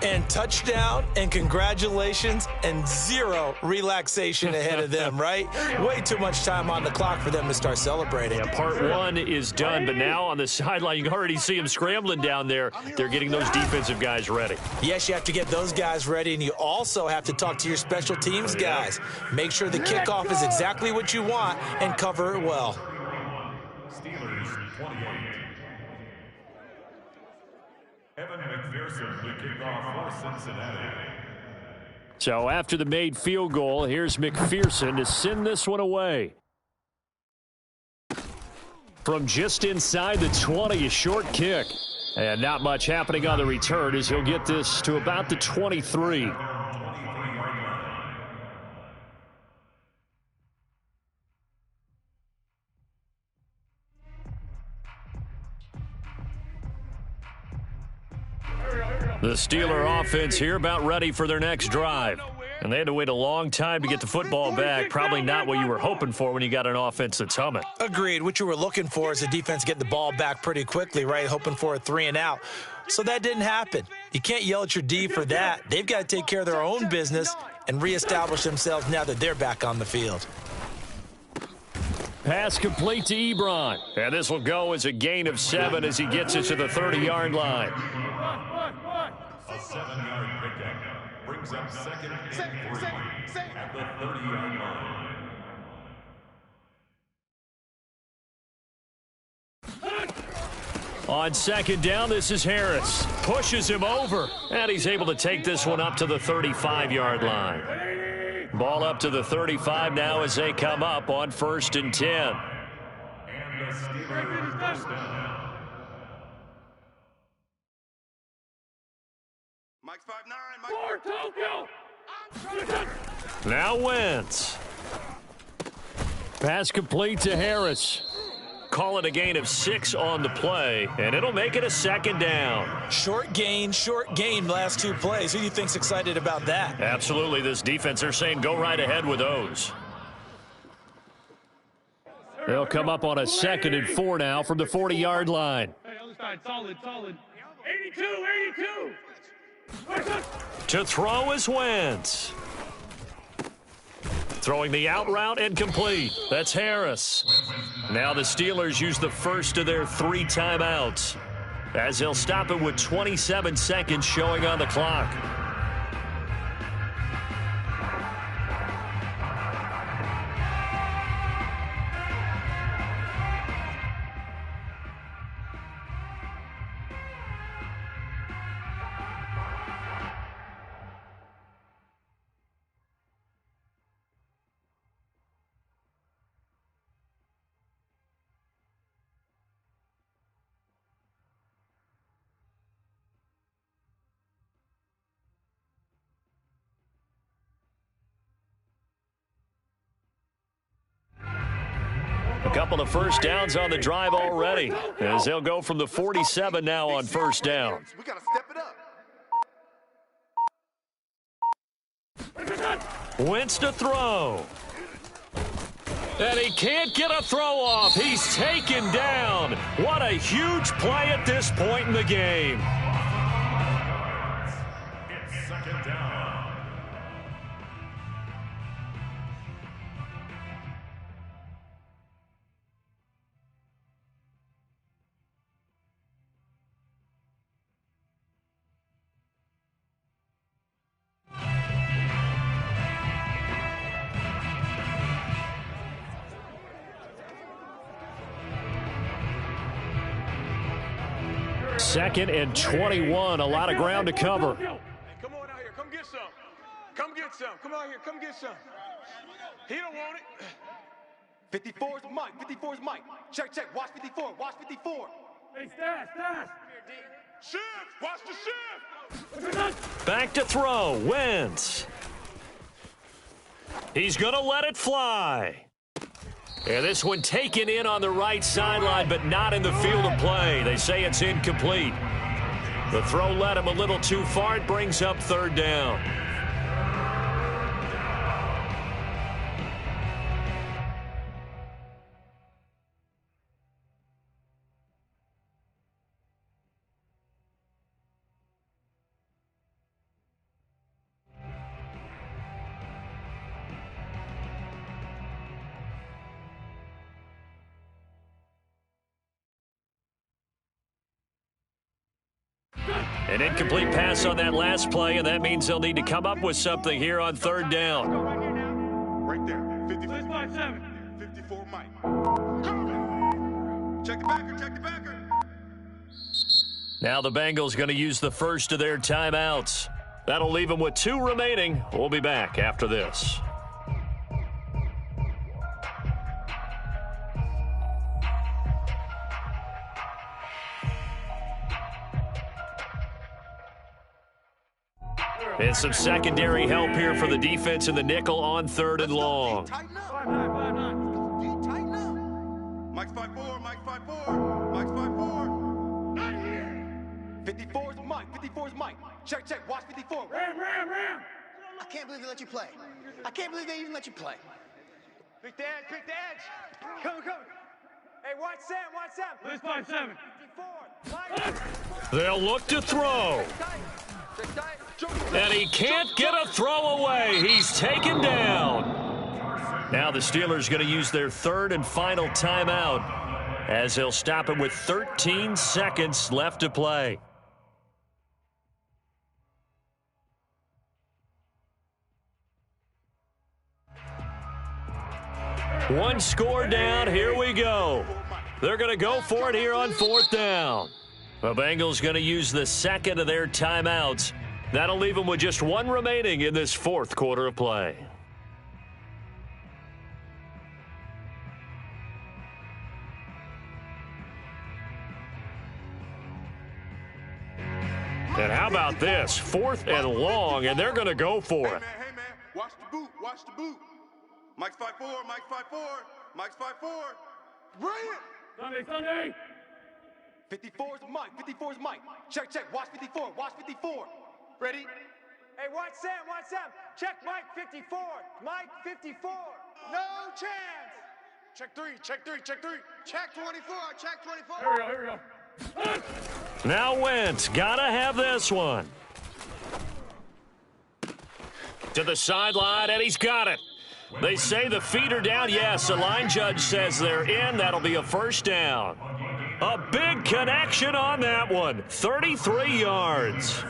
And touchdown and congratulations and zero relaxation ahead of them, right? Way too much time on the clock for them to start celebrating. Yeah, part 1 is done, but now on the sideline, you can already see them scrambling down there. They're getting those defensive guys ready. Yes, you have to get those guys ready, and you also have to talk to your special teams guys. Make sure the kickoff is exactly what you want and cover it well. Steelers 28. Evan McPherson to kick off for Cincinnati. So after the made field goal, here's McPherson to send this one away. From just inside the 20, a short kick. And not much happening on the return as he'll get this to about the 23. The Steeler offense here about ready for their next drive. And they had to wait a long time to get the football back. Probably not what you were hoping for when you got an offense that's humming. Agreed. What you were looking for is the defense getting the ball back pretty quickly, right? Hoping for a 3 and out. So that didn't happen. You can't yell at your D for that. They've got to take care of their own business and reestablish themselves now that they're back on the field. Pass complete to Ebron. And this will go as a gain of 7 as he gets it to the 30-yard line. A 7-yard pickup brings up 2nd and 3 at the 30-yard line. On 2nd down, this is Harris. Pushes him over, and he's able to take this one up to the 35-yard line. Ball up to the 35 now as they come up on 1st and 10. And the Steelers first down. Mike's 5'9", Mike. Now Wentz. Pass complete to Harris. Call it a gain of 6 on the play, and it'll make it a 2nd down. Short gain last 2 plays. Who do you think's excited about that? Absolutely, this defense, they're saying go right ahead with those. They'll come up on a 2nd and 4 now from the 40-yard line. Hey, other side, solid. 82. To throw is Wentz. Throwing the out route and complete. That's Harris. Now the Steelers use the first of their 3 timeouts as they'll stop it with 27 seconds showing on the clock. couple of first downs on the drive already, as they'll go from the 47 now on first down. We got to step it up. Wentz to throw. And he can't get a throw off. He's taken down. What a huge play at this point in the game. It's second down. Second and 21, a lot of ground to cover. Hey, come on out here. Come get some. Come get some. Come out here. Come get some. He don't want it. 54 is Mike. 54 is Mike. Check, check. Watch 54. Watch 54. Hey, Stash. Shift. Watch the shift. Back to throw. Wentz. He's going to let it fly. And this one taken in on the right sideline, but not in the field of play. They say it's incomplete. The throw led him a little too far. It brings up third down. An incomplete pass on that last play, and that means they'll need to come up with something here on third down. Right there. 54 Mike. Coming. Check the backer. Check the backer. Now the Bengals going to use the first of their timeouts. That'll leave them with 2 remaining. We'll be back after this. And some secondary help here for the defense in the nickel on third and long. Tighten up. Tighten up. Mike's 5'4". Mike's 5'4". Mike's 5'4". Not here. 54 is Mike. 54 is Mike. Check, check. Watch 54. Ram. I can't believe they let you play. I can't believe they even let you play. Pick the edge. Come. Hey, watch Sam. Let's 5-7. 54. Mike. They'll look to throw. And he can't get a throw away. He's taken down. Now the Steelers going to use their third and final timeout as they'll stop him with 13 seconds left to play. One score down. Here we go. They're going to go for it here on fourth down. The Bengals going to use the second of their timeouts. That'll leave them with just 1 remaining in this fourth quarter of play. And how about this? 4th and long, and they're going to go for it. Hey, man. Watch the boot. Mike's 5'4". Mike's 5'4". Mike's 5'4". Bring it. Sunday. 54 is Mike. 54 is Mike. Check, check. Watch 54. Watch 54. Ready? Hey, watch Sam. Check Mike 54. Mike 54. No chance. Check 3. Check 24. Check 24. Here we go. Now Wentz, gotta have this one. To the sideline, and he's got it. They say the feet are down. Yes, the line judge says they're in. That'll be a first down. A big connection on that one. 33 yards.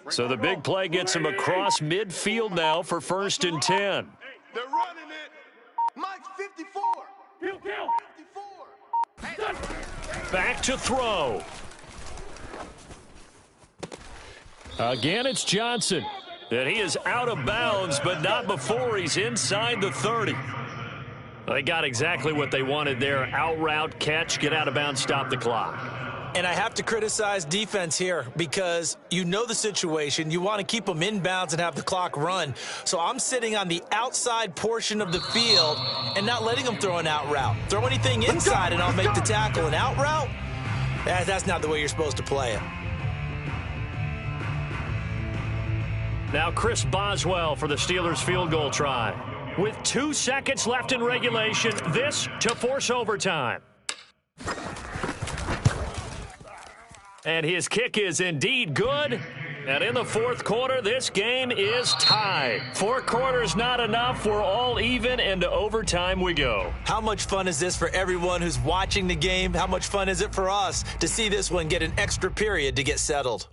So the big play gets him across midfield now for 1st and 10. They're running it. Mike's 54. Kill. 54. Back to throw. Again, it's Johnson. And he is out of bounds, but not before he's inside the 30. They got exactly what they wanted there. Out route, catch, get out of bounds, stop the clock. And I have to criticize defense here because you know the situation. You want to keep them inbounds and have the clock run. So I'm sitting on the outside portion of the field and not letting them throw an out route. Throw anything inside and I'll make the tackle. An out route? That's not the way you're supposed to play it. Now Chris Boswell for the Steelers field goal try. With 2 seconds left in regulation, this to force overtime. And his kick is indeed good. And in the fourth quarter, this game is tied. 4 quarters not enough. We're all even, and to overtime we go. How much fun is this for everyone who's watching the game? How much fun is it for us to see this one get an extra period to get settled?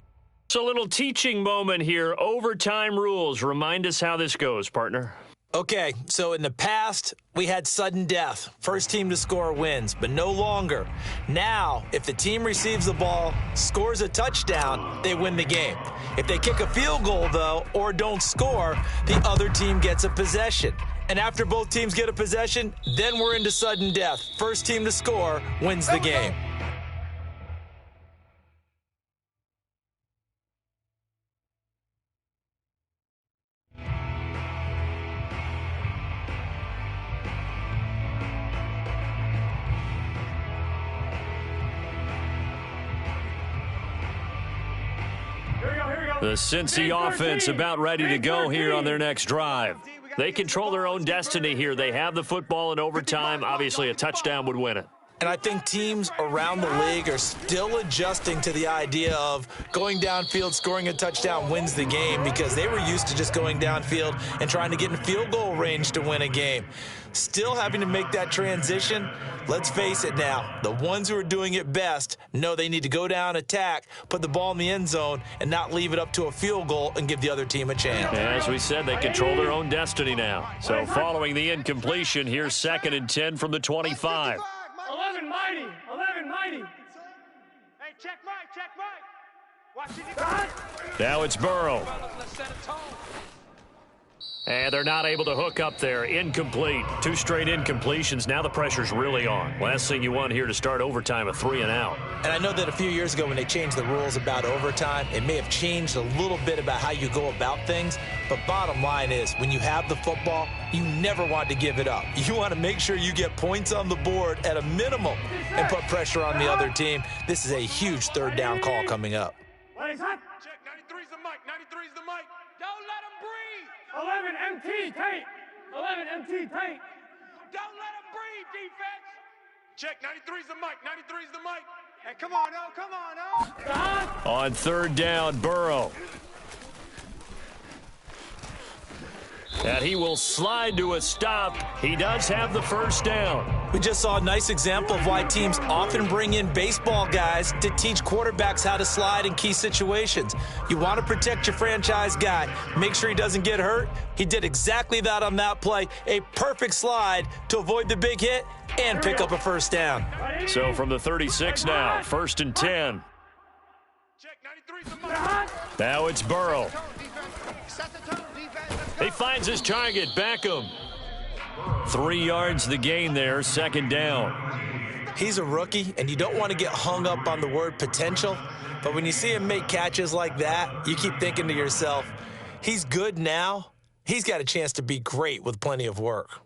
It's a little teaching moment here. Overtime rules. Remind us how this goes, partner. Okay, so in the past, we had sudden death. First team to score wins, but no longer. Now, if the team receives the ball, scores a touchdown, they win the game. If they kick a field goal, though, or don't score, the other team gets a possession. And after both teams get a possession, then we're into sudden death. First team to score wins the game. The Cincy offense about ready to go here on their next drive. They control their own destiny here. They have the football in overtime. Obviously, a touchdown would win it. And I think teams around the league are still adjusting to the idea of going downfield, scoring a touchdown wins the game because they were used to just going downfield and trying to get in field goal range to win a game. Still having to make that transition. Let's face it now, the ones who are doing it best know they need to go down, attack, put the ball in the end zone, and not leave it up to a field goal and give the other team a chance. As we said, they control their own destiny now. So following the incompletion, here's 2nd and 10 from the 25. 11 mighty. 11 mighty. Hey, check Mike. Watch it. Now it's Burrow. And they're not able to hook up there. Incomplete. 2 straight incompletions. Now the pressure's really on. Last thing you want here to start overtime, a 3 and out. And I know that a few years ago when they changed the rules about overtime, it may have changed a little bit about how you go about things. But bottom line is, when you have the football, you never want to give it up. You want to make sure you get points on the board at a minimum and put pressure on the other team. This is a huge 3rd down call coming up. Check, 93's the mic. 93's the mic. Don't let him breathe. 11 MT tape. 11 MT tape. Don't let him breathe, defense. Check, 93's the mic. 93's the mic. Hey, come on, oh, come on, oh. On 3rd down, Burrow. And he will slide to a stop. He does have the 1st down. We just saw a nice example of why teams often bring in baseball guys to teach quarterbacks how to slide in key situations. You want to protect your franchise guy. Make sure he doesn't get hurt. He did exactly that on that play. A perfect slide to avoid the big hit and pick up a 1st down. So from the 36 now, 1st and 10. Check, 93's the mic. Now it's Burrow. He finds his target, Beckham. 3 yards the gain there, 2nd down. He's a rookie, and you don't want to get hung up on the word potential. But when you see him make catches like that, you keep thinking to yourself, he's good now. He's got a chance to be great with plenty of work.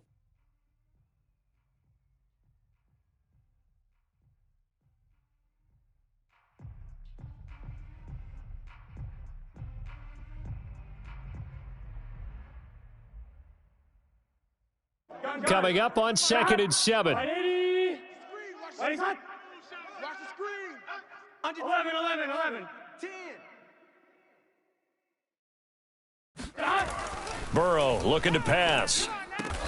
Coming up on 2nd and 7. Watch the screen. 11. 10. Burrow looking to pass.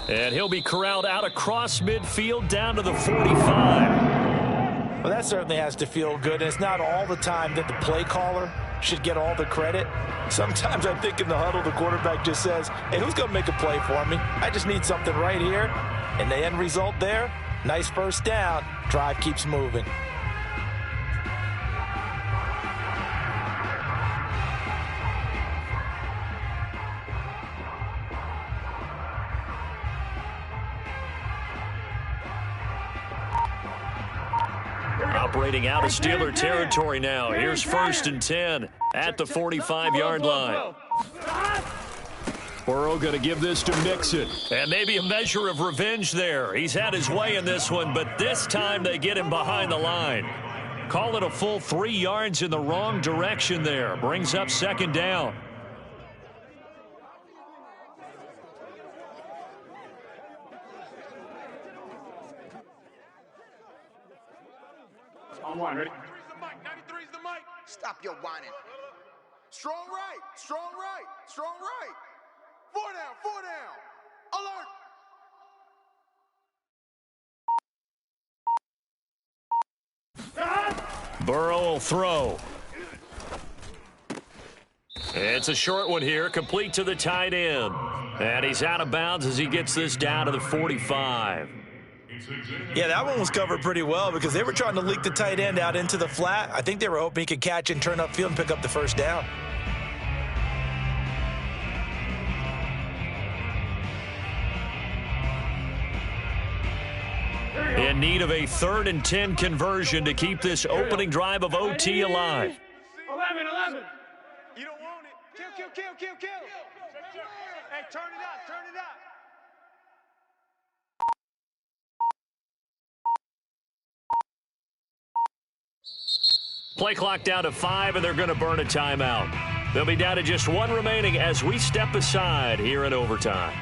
And he'll be corralled out across midfield down to the 45. Well, that certainly has to feel good. And it's not all the time that the play caller should get all the credit. Sometimes I think in the huddle, the quarterback just says, hey, who's going to make a play for me? I just need something right here. And the end result there, nice 1st down. Drive keeps moving. Operating out of Steeler territory now. Here's 1st and 10 at the 45-yard line. Burrow going to give this to Mixon. And maybe a measure of revenge there. He's had his way in this one, but this time they get him behind the line. Call it a full 3 yards in the wrong direction there. Brings up 2nd down. On one, ready? 93's the mic. 93's the mic. Stop your whining. Strong right. Strong right. Strong right. 4 down. 4 down. Alert. Burrow will throw. It's a short one here, complete to the tight end. And he's out of bounds as he gets this down to the 45. Yeah, that one was covered pretty well because they were trying to leak the tight end out into the flat. I think they were hoping he could catch and turn upfield and pick up the 1st down. In need of a 3rd and 10 conversion to keep this opening drive of OT alive. 11. You don't want it. Kill. Hey, turn it up. Play clock down to 5, and they're going to burn a timeout. They'll be down to just 1 remaining as we step aside here in overtime.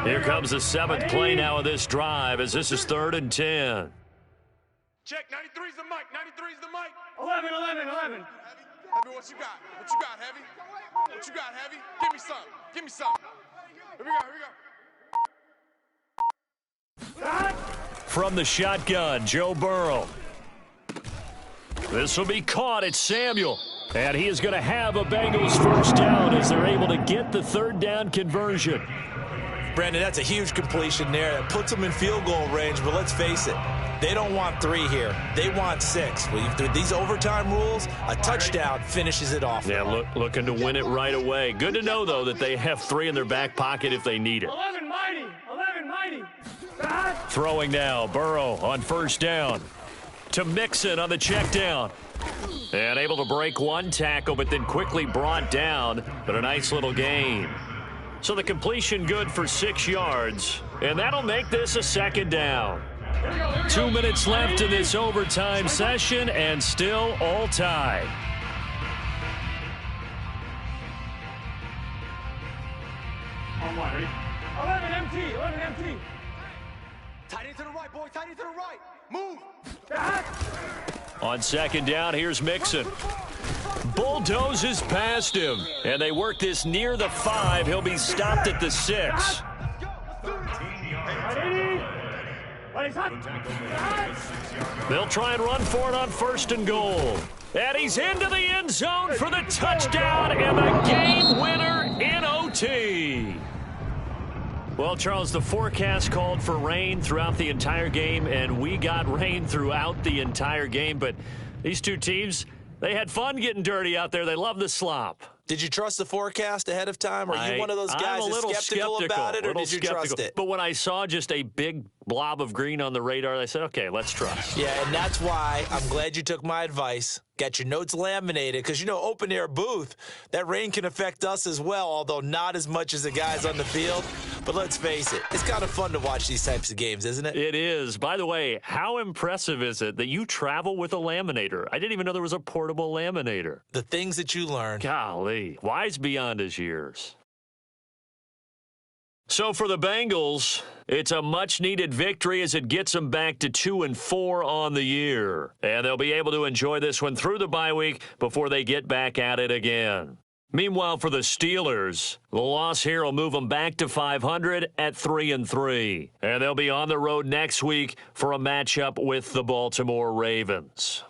Here comes the 7th play now of this drive as this is 3rd and 10. Check. 93's the mic. 93's the mic. 11. Heavy, what you got? What you got, Heavy? What you got, Heavy? Give me some. Here we go. From the shotgun, Joe Burrow. This will be caught. It's Samuel. And he is going to have a Bengals 1st down as they're able to get the 3rd down conversion. Brandon, that's a huge completion there. That puts them in field goal range, but let's face it, they don't want 3 here. They want 6. With these overtime rules, a touchdown finishes it off. Yeah, looking to win it right away. Good to know, though, that they have 3 in their back pocket if they need it. 11 mighty. Throwing now, Burrow on 1st down. To Mixon on the check down. And able to break 1 tackle, but then quickly brought down. But a nice little gain. So the completion good for 6 yards. And that'll make this a 2nd down. 2 minutes left in this overtime session and still all tied. On one, ready? 11 empty. Tight end to the right, boy. Tight end to the right. Move. On 2nd down, here's Mixon. Bulldozes past him. And they work this near the 5. He'll be stopped at the 6. They'll try and run for it on 1st and goal. And he's into the end zone for the touchdown and the game winner in OT. Well, Charles, the forecast called for rain throughout the entire game, and we got rain throughout the entire game. But these two teams, they had fun getting dirty out there. They love the slop. Did you trust the forecast ahead of time? Are you one of those guys that's skeptical about it, or did you trust it? But when I saw just a big blob of green on the radar, I said, okay, let's trust. Yeah, and that's why I'm glad you took my advice. Got your notes laminated because, open-air booth, that rain can affect us as well, although not as much as the guys on the field. But let's face it, it's kind of fun to watch these types of games, isn't it? It is. By the way, how impressive is it that you travel with a laminator? I didn't even know there was a portable laminator. The things that you learn. Golly, wise beyond his years. So for the Bengals, it's a much-needed victory as it gets them back to 2-4 on the year. And they'll be able to enjoy this one through the bye week before they get back at it again. Meanwhile, for the Steelers, the loss here will move them back to 500 at 3-3. And they'll be on the road next week for a matchup with the Baltimore Ravens.